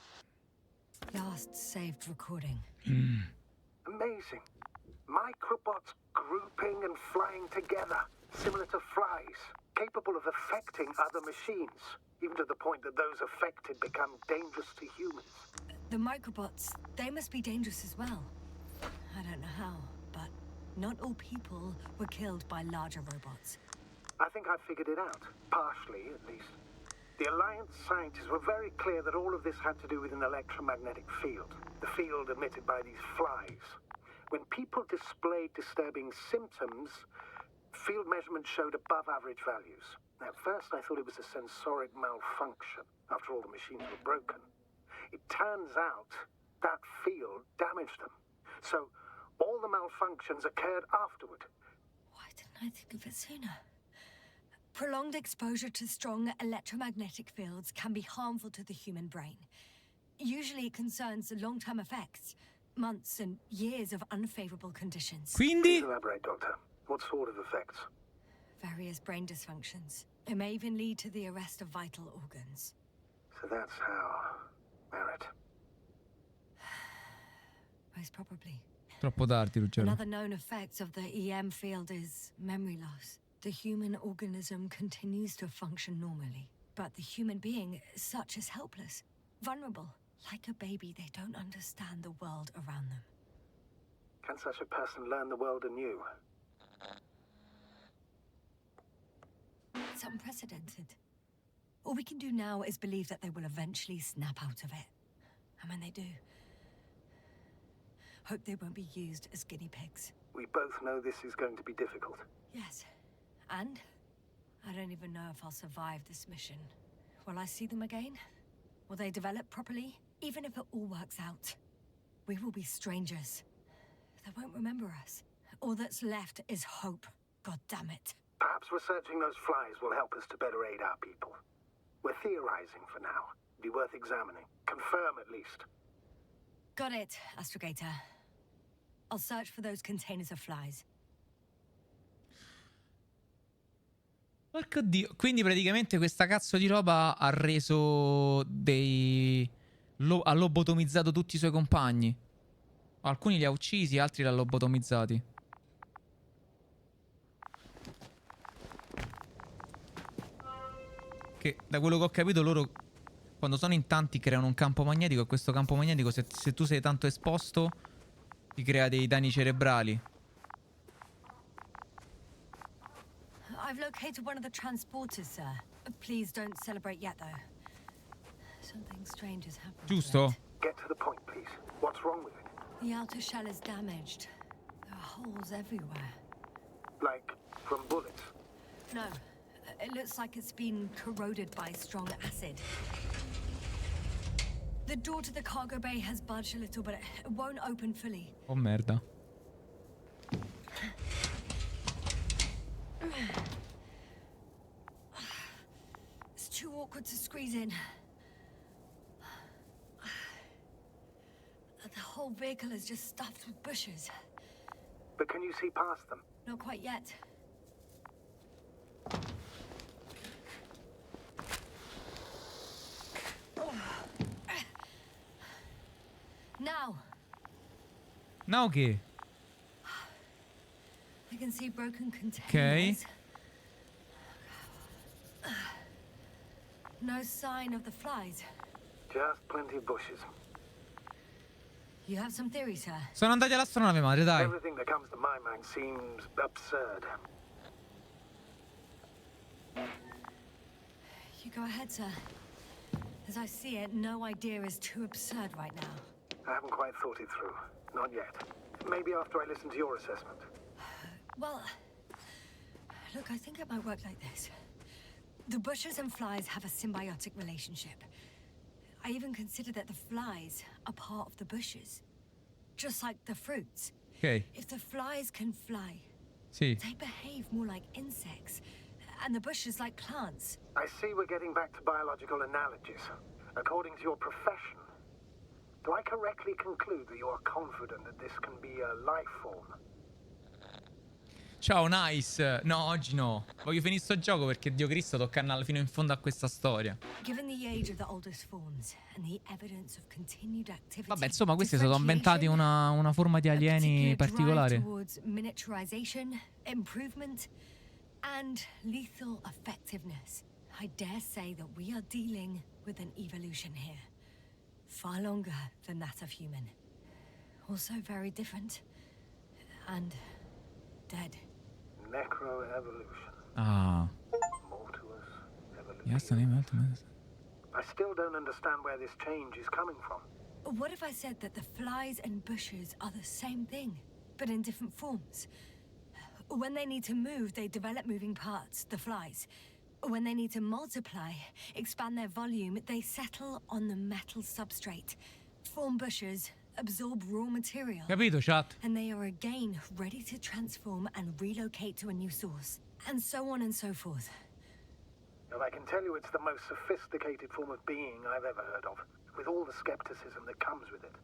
Speaker 2: Last saved recording.
Speaker 3: Amazing. Microbots grouping and flying together, similar to flies, capable of affecting other machines, even to the point that those affected become dangerous to humans.
Speaker 2: The microbots, they must be dangerous as well. I don't know how, but not all people were killed by larger robots.
Speaker 3: I think I figured it out, partially at least. The Alliance scientists were very clear that all of this had to do with an electromagnetic field, the field emitted by these flies. When people displayed disturbing symptoms, field measurements showed above average values. At first I thought it was a sensoric malfunction, after all the machines were broken. It turns out that field damaged them. So all the malfunctions occurred afterward.
Speaker 2: Why didn't I think of it sooner? Prolonged exposure to strong electromagnetic fields can be harmful to the human brain. Usually it concerns long-term effects, months and years of unfavorable conditions.
Speaker 1: Quindi?
Speaker 3: Please elaborate, Doctor. What sort of effects?
Speaker 2: Various brain dysfunctions. It may even lead to the arrest of vital organs.
Speaker 3: So that's how... Merit.
Speaker 2: Most probably.
Speaker 1: Troppo tardi, Ruggero.
Speaker 2: Another known effect of the EM field is memory loss. The human organism continues to function normally, but the human being such is helpless, vulnerable. Like a baby, they don't understand the world around them.
Speaker 3: Can such a person learn the world anew?
Speaker 2: It's unprecedented. All we can do now is believe that they will eventually snap out of it. And when they do, hope they won't be used as guinea pigs.
Speaker 3: We both know this is going to be difficult.
Speaker 2: Yes. And I don't even know if I'll survive this mission. Will I see them again? Will they develop properly? Even if it all works out, we will be strangers. They won't remember us. All that's left is hope. God damn it.
Speaker 3: Perhaps researching those flies will help us to better aid our people. We're theorizing for now. Be worth examining. Confirm at least.
Speaker 2: Got it, Astrogator. I'll search for those containers of flies.
Speaker 1: Porco dio. Quindi praticamente questa cazzo di roba ha reso dei... ha lobotomizzato tutti i suoi compagni. Alcuni li ha uccisi, altri li ha lobotomizzati. Che da quello che ho capito loro, quando sono in tanti, creano un campo magnetico. E questo campo magnetico, se tu sei tanto esposto, ti crea dei danni cerebrali.
Speaker 2: I've located one of the transporters, sir. Please don't celebrate yet, though. Something strange has happened.
Speaker 1: Giusto?
Speaker 3: Get to the point, please. What's wrong with it?
Speaker 2: The outer shell is damaged. There are holes everywhere.
Speaker 3: Like from bullets?
Speaker 2: No, it looks like it's been corroded by strong acid. The door to the cargo bay has budged a little, but it won't open fully.
Speaker 1: Oh merda.
Speaker 2: It's too awkward to squeeze in. The whole vehicle is just stuffed with bushes.
Speaker 3: But can you see past them?
Speaker 2: Not quite yet. Now.
Speaker 1: No che?
Speaker 2: I can see broken containers.
Speaker 1: Okay.
Speaker 2: No sign of the flies.
Speaker 3: Just plenty of bushes.
Speaker 2: You have some theory, sir?
Speaker 1: Sono andati all'astronave madre, dai.
Speaker 3: Everything that comes to my mind seems absurd.
Speaker 2: You go ahead, sir. As I see it, no idea is too absurd right now.
Speaker 3: I haven't quite thought it through. Not yet. Maybe after I listen to your assessment.
Speaker 2: Well, look, I think it might work like this. The bushes and flies have a symbiotic relationship. I even consider that the flies are part of the bushes. Just like the fruits.
Speaker 1: Ok.
Speaker 2: If the flies can fly,
Speaker 1: Sì.
Speaker 2: they behave more like insects, and the bushes like plants.
Speaker 3: I see we're getting back to biological analogies. According to your profession, do I correctly conclude that you are confident that this can be a life form?
Speaker 1: Ciao, nice. No, oggi no. Voglio finire sto gioco perché Dio Cristo tocca andare fino in fondo a questa storia.
Speaker 2: Given the age of the oldest forms and the evidence of continued activity.
Speaker 1: Vabbè, insomma, questi sono inventati una forma di alieni particolare.
Speaker 2: Towards miniaturization, improvement, and lethal effectiveness. I dare say that we are dealing with an evolution here. Far longer than that of human. Also very different. And dead.
Speaker 3: Necroevolution.
Speaker 1: Ah.
Speaker 3: Mortuous evolution.
Speaker 1: Yes, the name of
Speaker 3: I still don't understand where this change is coming from.
Speaker 2: What if I said that the flies and bushes are the same thing, but in different forms? When they need to move, they develop moving parts, the flies. When they need to multiply, expand their volume, they settle on the metal substrate, form bushes, absorb raw material.
Speaker 1: Capito, chat?
Speaker 2: And they are again ready to transform and relocate to a new source. And so on and so forth.
Speaker 3: And I can tell you it's the most sophisticated form of being I've ever heard of, with all the skepticism that comes with it.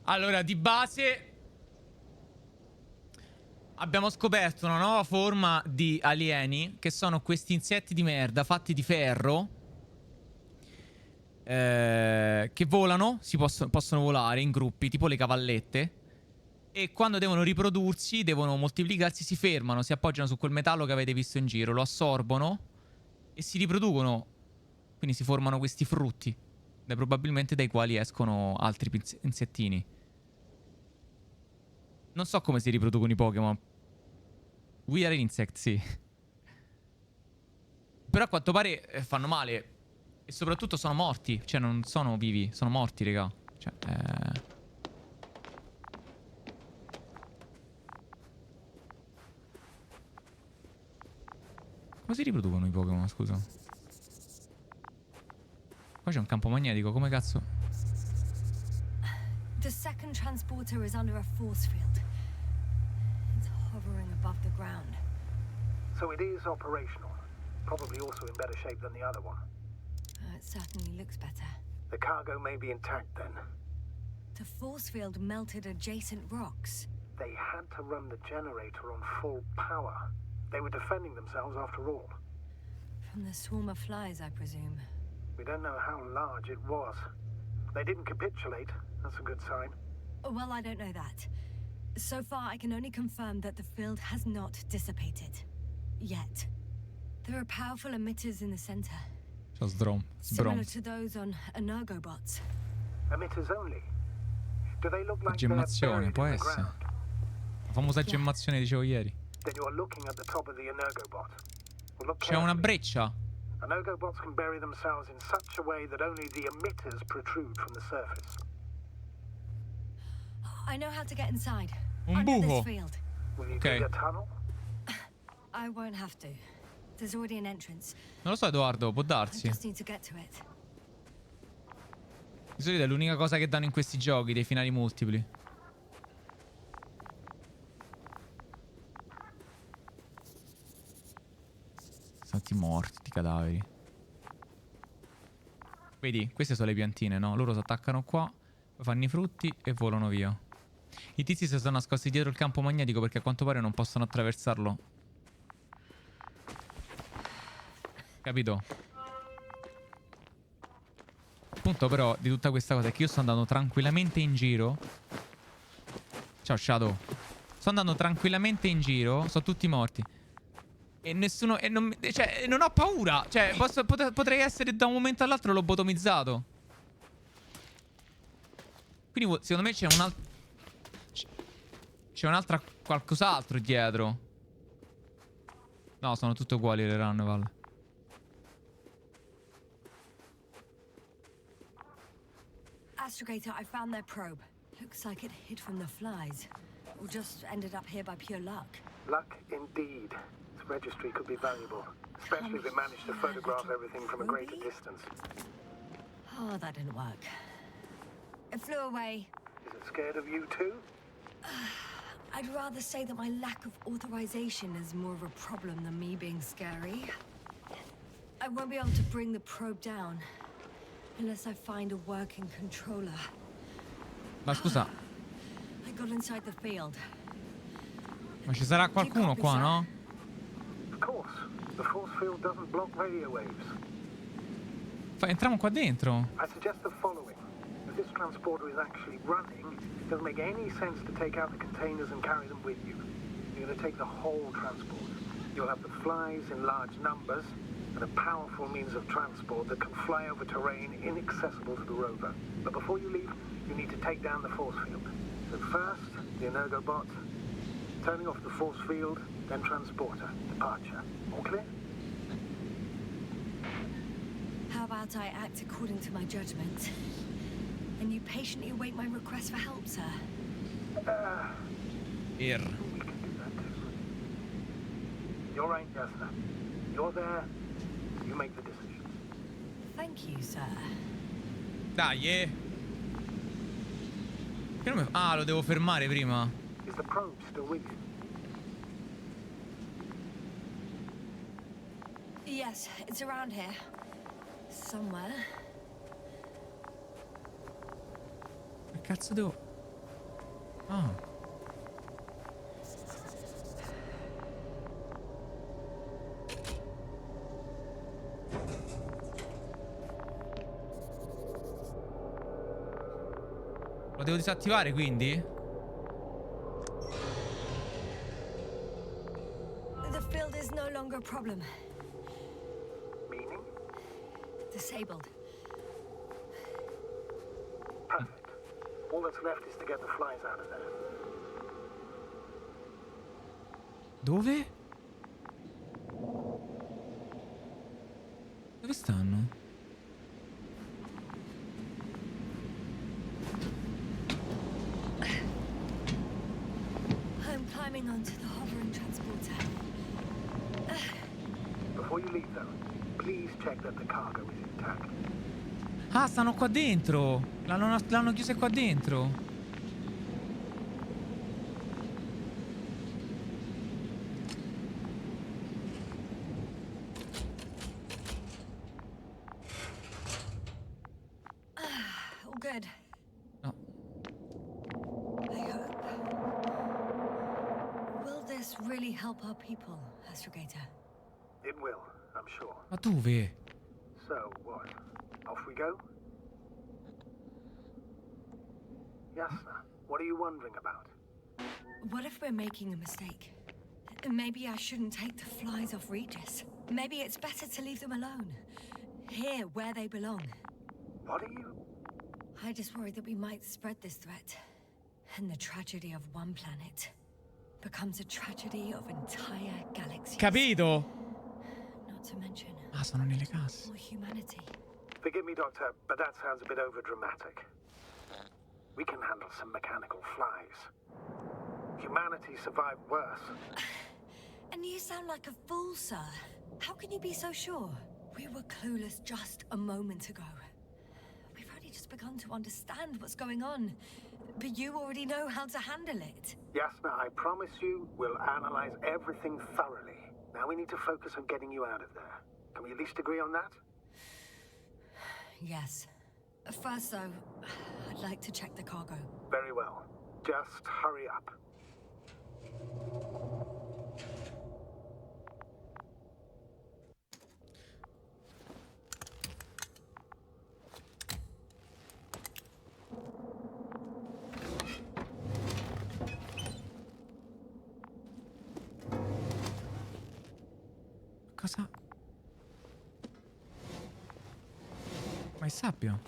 Speaker 1: Allora, di base abbiamo scoperto una nuova forma di alieni, che sono questi insetti di merda fatti di ferro, che volano, possono volare in gruppi, tipo le cavallette. E quando devono riprodursi, devono moltiplicarsi, si fermano, si appoggiano su quel metallo che avete visto in giro, lo assorbono e si riproducono. Quindi si formano questi frutti, probabilmente dai quali escono altri insettini. Non so come si riproducono i Pokémon. We are insect, sì. Però a quanto pare fanno male. E soprattutto sono morti. Cioè non sono vivi, sono morti, raga. Cioè, come si riproducono i Pokémon, scusa? Qua c'è un campo magnetico, come cazzo?
Speaker 2: The second transporter is under a force field. It's hovering above the ground.
Speaker 3: So it is operational. Probably also in better shape than the other one.
Speaker 2: It certainly looks better.
Speaker 3: The cargo may be intact then.
Speaker 2: The force field melted adjacent rocks.
Speaker 3: They had to run the generator on full power. They were defending themselves after all.
Speaker 2: From the swarm of flies, I presume.
Speaker 3: We don't know how large it was. They didn't capitulate. That's a good sign.
Speaker 2: Well, I don't know that. So far, I can only confirm that the field has not dissipated. Yet. There are powerful emitters in the center. Similar to those on energobots.
Speaker 3: Emitters only? Do they look like
Speaker 1: Gemmazione, può essere. La famosa gemmazione dicevo ieri.
Speaker 3: Then you are looking at the top of the energobot. Well, look
Speaker 1: C'è una
Speaker 3: carefully.
Speaker 1: breccia.
Speaker 3: Energobots can bury themselves in such a way that only the emitters protrude from the surface.
Speaker 2: I know how to get inside.
Speaker 1: Un
Speaker 2: Under
Speaker 1: buco.
Speaker 2: this field.
Speaker 3: Will you
Speaker 1: Okay.
Speaker 3: dig a tunnel?
Speaker 2: I won't have to. There's already an entrance.
Speaker 1: Non lo so, Edoardo, può
Speaker 2: I
Speaker 1: darsi.
Speaker 2: just need to get to it.
Speaker 1: Di solito è l'unica cosa che danno in questi giochi, dei finali multipli. Stati morti, di cadaveri. Vedi, queste sono le piantine, no? Loro si attaccano qua, poi fanno i frutti e volano via. I tizi si sono nascosti dietro il campo magnetico perché a quanto pare non possono attraversarlo. Capito? Il punto però di tutta questa cosa è che io sto andando tranquillamente in giro. Ciao Shadow. Sto andando tranquillamente in giro. Sono tutti morti. E nessuno... E non, cioè, non ho paura. Cioè, potrei essere da un momento all'altro lobotomizzato. Quindi secondo me c'è un altro... C'è un'altra... qualcos'altro dietro. No, sono tutte uguali le Runval.
Speaker 2: Astrogator, I found their probe. Looks like it hid from the flies. Or just ended up here by pure luck.
Speaker 3: Luck indeed. This registry could be valuable, especially if it managed to photograph everything from a greater distance.
Speaker 2: Oh, that didn't work. It flew away.
Speaker 3: Is it scared of you too?
Speaker 2: I'd rather say that my lack of authorization is more of a problem than me being scary. I won't be able to bring the probe down unless I find a working controller.
Speaker 1: Ma scusa,
Speaker 2: I got inside the field.
Speaker 1: ma ci sarà qualcuno qua, no?
Speaker 3: Of course. The force field doesn't block radio waves.
Speaker 1: Entriamo qua dentro.
Speaker 3: I suggest the following. If this transporter is actually running, it doesn't make any sense to take out the containers and carry them with you. You're going to take the whole transport. You'll have the flies in large numbers and a powerful means of transport that can fly over terrain inaccessible to the rover. But before you leave, you need to take down the force field. So first, the energobot, turning off the force field, then transporter, departure. All clear?
Speaker 2: How about I act according to my judgment? And you patiently await my request for help, sir?
Speaker 1: Ir.
Speaker 3: We can do that too. You're right, Jasna. You're there. You make the decisions.
Speaker 2: Thank you, sir.
Speaker 1: Dai, Che non mi... Ah, lo devo fermare prima.
Speaker 3: Is the probe still with you?
Speaker 2: Yes, it's around here. Somewhere.
Speaker 1: Che cazzo devo... Ah. Lo devo disattivare quindi?
Speaker 2: The field is no longer a problem.
Speaker 3: Meaning?
Speaker 2: Disabled.
Speaker 3: Perfect. All that's left is to get the flies out of there.
Speaker 1: Dove? Dove stanno?
Speaker 2: I'm climbing onto the hovering transporter.
Speaker 3: Before you leave, though, please check that the cargo is intact.
Speaker 1: Ah, stanno qua dentro. L'hanno chiuse qua dentro.
Speaker 2: All good.
Speaker 1: No.
Speaker 2: really help our people, Astrogator.
Speaker 3: It will, I'm sure.
Speaker 1: Ma dove?
Speaker 3: So, what? Off we go? Yasna, what are you wondering about?
Speaker 2: What if we're making a mistake? Maybe I shouldn't take the flies off Regis. Maybe it's better to leave them alone. Here, where they belong.
Speaker 3: What are you...
Speaker 2: I just worry that we might spread this threat. And the tragedy of one planet becomes a tragedy of entire galaxies.
Speaker 1: Capito?
Speaker 2: Not to mention
Speaker 1: Ah, sono nelle casse.
Speaker 2: more humanity.
Speaker 3: Forgive me, Doctor, but that sounds a bit overdramatic. We can handle some mechanical flies. Humanity survived worse.
Speaker 2: And you sound like a fool, sir. How can you be so sure? We were clueless just a moment ago. We've only just begun to understand what's going on. But you already know how to handle it.
Speaker 3: Yasna, I promise you, we'll analyze everything thoroughly. Now we need to focus on getting you out of there. Can we at least agree on that?
Speaker 2: Yes. First, though, I'd like to check the cargo.
Speaker 3: Very well. Just hurry up.
Speaker 1: Cosa? Ma è sabbio?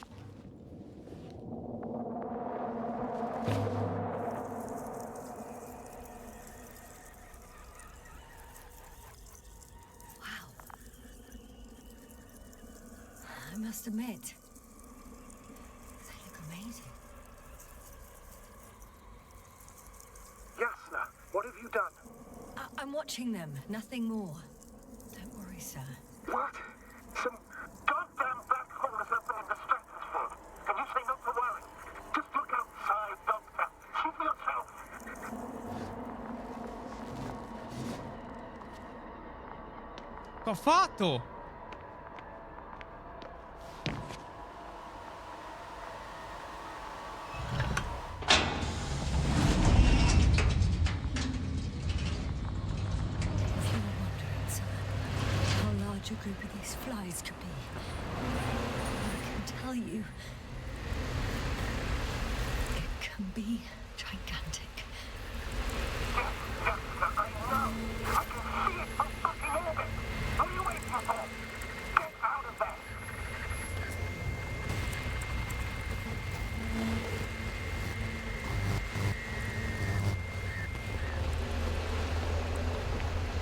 Speaker 2: Wow. I must admit, they look amazing.
Speaker 3: Yasna, what have you done?
Speaker 2: I'm watching them, nothing more. Don't worry, sir.
Speaker 3: What? Some goddamn black hole has opened in the stratosphere. And you say not to worry. Just look outside, Doctor. See for yourself.
Speaker 1: Che ho fatto?
Speaker 2: If you were wondering, sir, how large a group of these flies could be, I can tell you, it can be gigantic.
Speaker 3: Yasna, I know. I can see it from fucking orbit. What are you waiting for? Get out of there.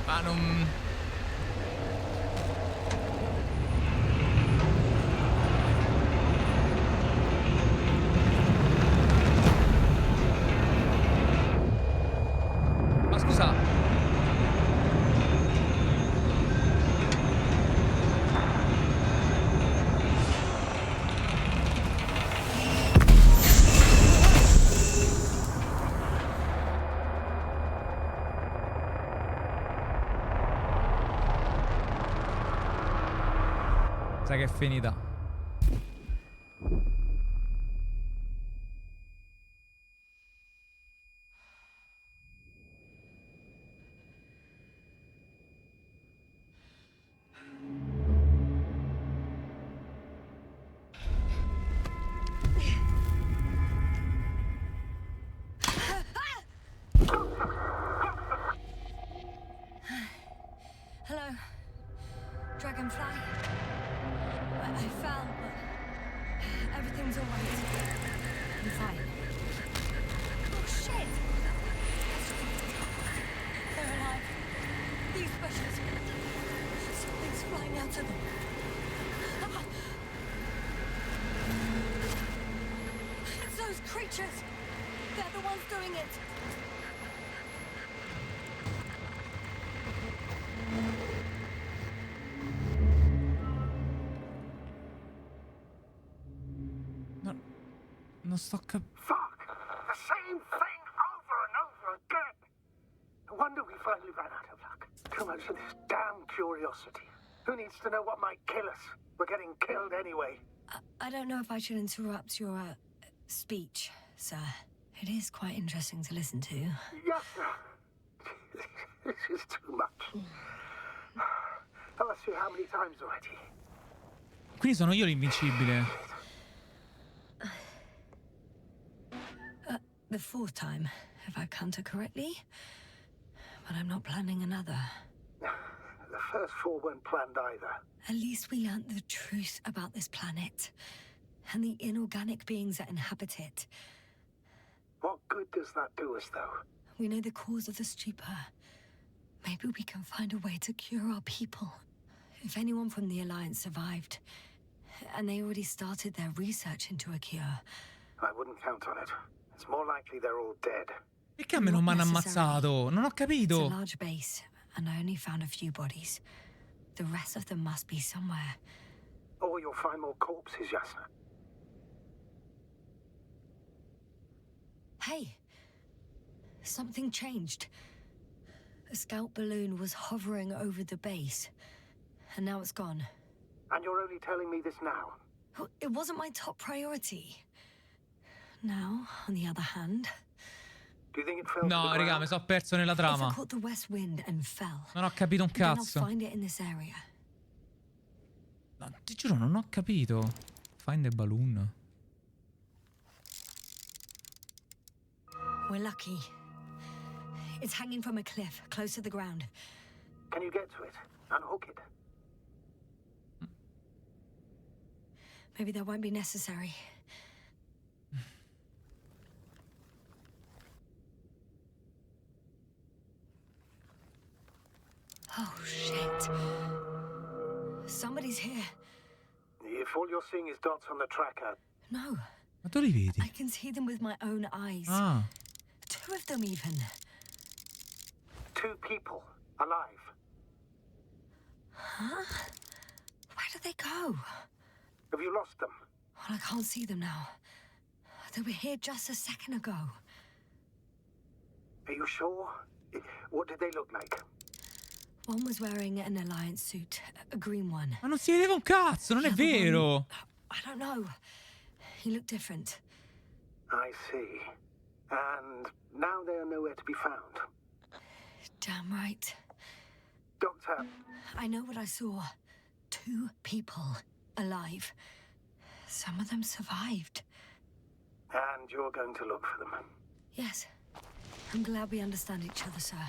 Speaker 1: Ma non... Ma scusa. Sa che è finita.
Speaker 2: Hello, Dragonfly. I fell, but everything's all right. I'm fine. Oh, shit! They're alive. These bushes. Something's flying out of them. Ah! It's those creatures. They're the ones doing it.
Speaker 1: No, non sto cap...
Speaker 3: Fuck! The same thing over and over again! No wonder we finally ran out of luck. Too much of this damn curiosity. Who needs to know what might kill us? We're getting killed anyway.
Speaker 2: I don't know if I should interrupt your speech, sir. It is quite interesting to listen to.
Speaker 3: Yes, sir. This is too much. I've asked you how many times already.
Speaker 1: Quindi sono io l'invincibile.
Speaker 2: The fourth time, if I counted correctly. But I'm not planning another.
Speaker 3: The first 4 weren't planned either.
Speaker 2: At least we learned the truth about this planet and the inorganic beings that inhabit it.
Speaker 3: What good does that do us, though?
Speaker 2: We know the cause of the stupor. Maybe we can find a way to cure our people. If anyone from the Alliance survived, and they already started their research into a cure.
Speaker 3: I wouldn't count on it. It's more likely they're all dead.
Speaker 1: Perché a me non mi hanno ammazzato? Non ho
Speaker 2: It's a
Speaker 1: capito.
Speaker 2: large base, and I only found a few bodies. The rest of them must be somewhere.
Speaker 3: Or you'll find more corpses, Yasna.
Speaker 2: Hey, something changed. A scout balloon was hovering over the base, and now it's gone.
Speaker 3: And you're only telling me this now?
Speaker 2: Well, it wasn't my top priority. Now, on the other hand,
Speaker 3: Do you think it fell to
Speaker 1: No,
Speaker 3: the
Speaker 1: raga,
Speaker 3: ground?
Speaker 1: mi sono perso nella
Speaker 2: if
Speaker 1: trama.
Speaker 2: it caught the west wind and fell,
Speaker 1: Non ho capito un
Speaker 2: then I'll
Speaker 1: cazzo.
Speaker 2: find it in this area.
Speaker 1: No, ti giuro, non ho capito. Find the balloon.
Speaker 2: We're lucky. It's hanging from a cliff, close to the ground.
Speaker 3: Can you get to it? Unhook it?
Speaker 2: Maybe that won't be necessary. Oh, shit. Somebody's here.
Speaker 3: If all you're seeing is dots on the tracker,
Speaker 2: No,
Speaker 1: Ma tu li vedi?
Speaker 2: I can see them with my own eyes.
Speaker 1: Ah,
Speaker 2: 2 of them even.
Speaker 3: 2 people alive.
Speaker 2: Huh? Where did they go?
Speaker 3: Have you lost them?
Speaker 2: Well, I can't see them now. They were here just a second ago.
Speaker 3: Are you sure? What did they look like?
Speaker 2: One was wearing an Alliance suit, a green one.
Speaker 1: ma non si vedeva un cazzo, non è
Speaker 2: The other one-
Speaker 1: vero.
Speaker 2: I don't know. He looked different.
Speaker 3: I see. And now they are nowhere to be found.
Speaker 2: Damn right.
Speaker 3: Doctor,
Speaker 2: I know what I saw. 2 people alive. Some of them survived.
Speaker 3: and you're going to look for them.
Speaker 2: Yes. I'm glad we understand each other, sir.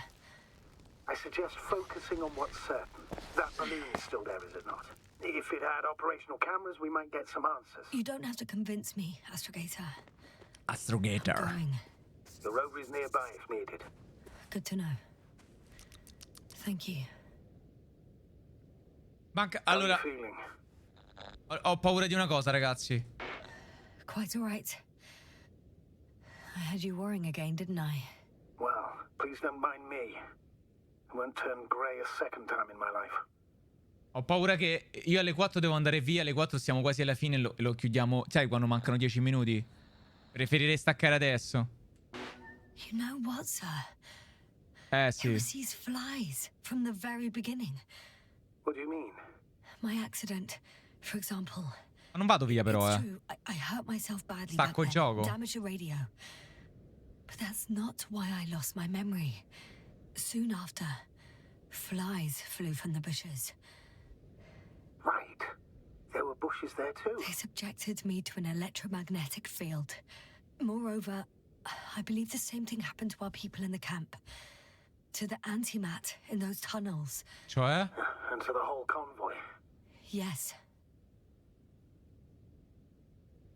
Speaker 3: I suggest focusing on what's certain. That balloon is still there, is it not? If it had operational cameras, we might get some answers.
Speaker 2: You don't have to convince me, Astrogator.
Speaker 1: Astrogator.
Speaker 2: Going.
Speaker 3: The rover is nearby if needed.
Speaker 2: Good to know. Thank you.
Speaker 1: Manca...
Speaker 3: How are
Speaker 1: Allora,
Speaker 3: you feeling?
Speaker 1: ho paura di una cosa, ragazzi.
Speaker 2: Quite all right. I had you worrying again, didn't I?
Speaker 3: Well, please don't mind me. I won't turn grey a second time in my life.
Speaker 1: Ho paura che io alle 4 devo andare via, alle 4 siamo quasi alla fine e lo chiudiamo. Sai quando mancano 10 minuti? Preferirei staccare adesso.
Speaker 2: You know what, sir?
Speaker 1: Eh
Speaker 2: It
Speaker 1: sì.
Speaker 2: was these flies from the very beginning.
Speaker 3: What do you mean?
Speaker 2: My accident, for example.
Speaker 1: Ma non vado via però,
Speaker 2: It's
Speaker 1: eh.
Speaker 2: true. I hurt myself badly
Speaker 1: Stacco
Speaker 2: back
Speaker 1: il
Speaker 2: then,
Speaker 1: gioco.
Speaker 2: damaged the radio. But that's not why I lost my memory. Soon after, flies flew from the bushes.
Speaker 3: Right. There were bushes there too.
Speaker 2: They subjected me to an electromagnetic field. Moreover, I believe the same thing happened to our people in the camp. To the antimat in those tunnels.
Speaker 1: Cioè?
Speaker 3: And to the whole convoy.
Speaker 2: Yes.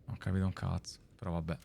Speaker 1: Non ho capito un cazzo. Però vabbè.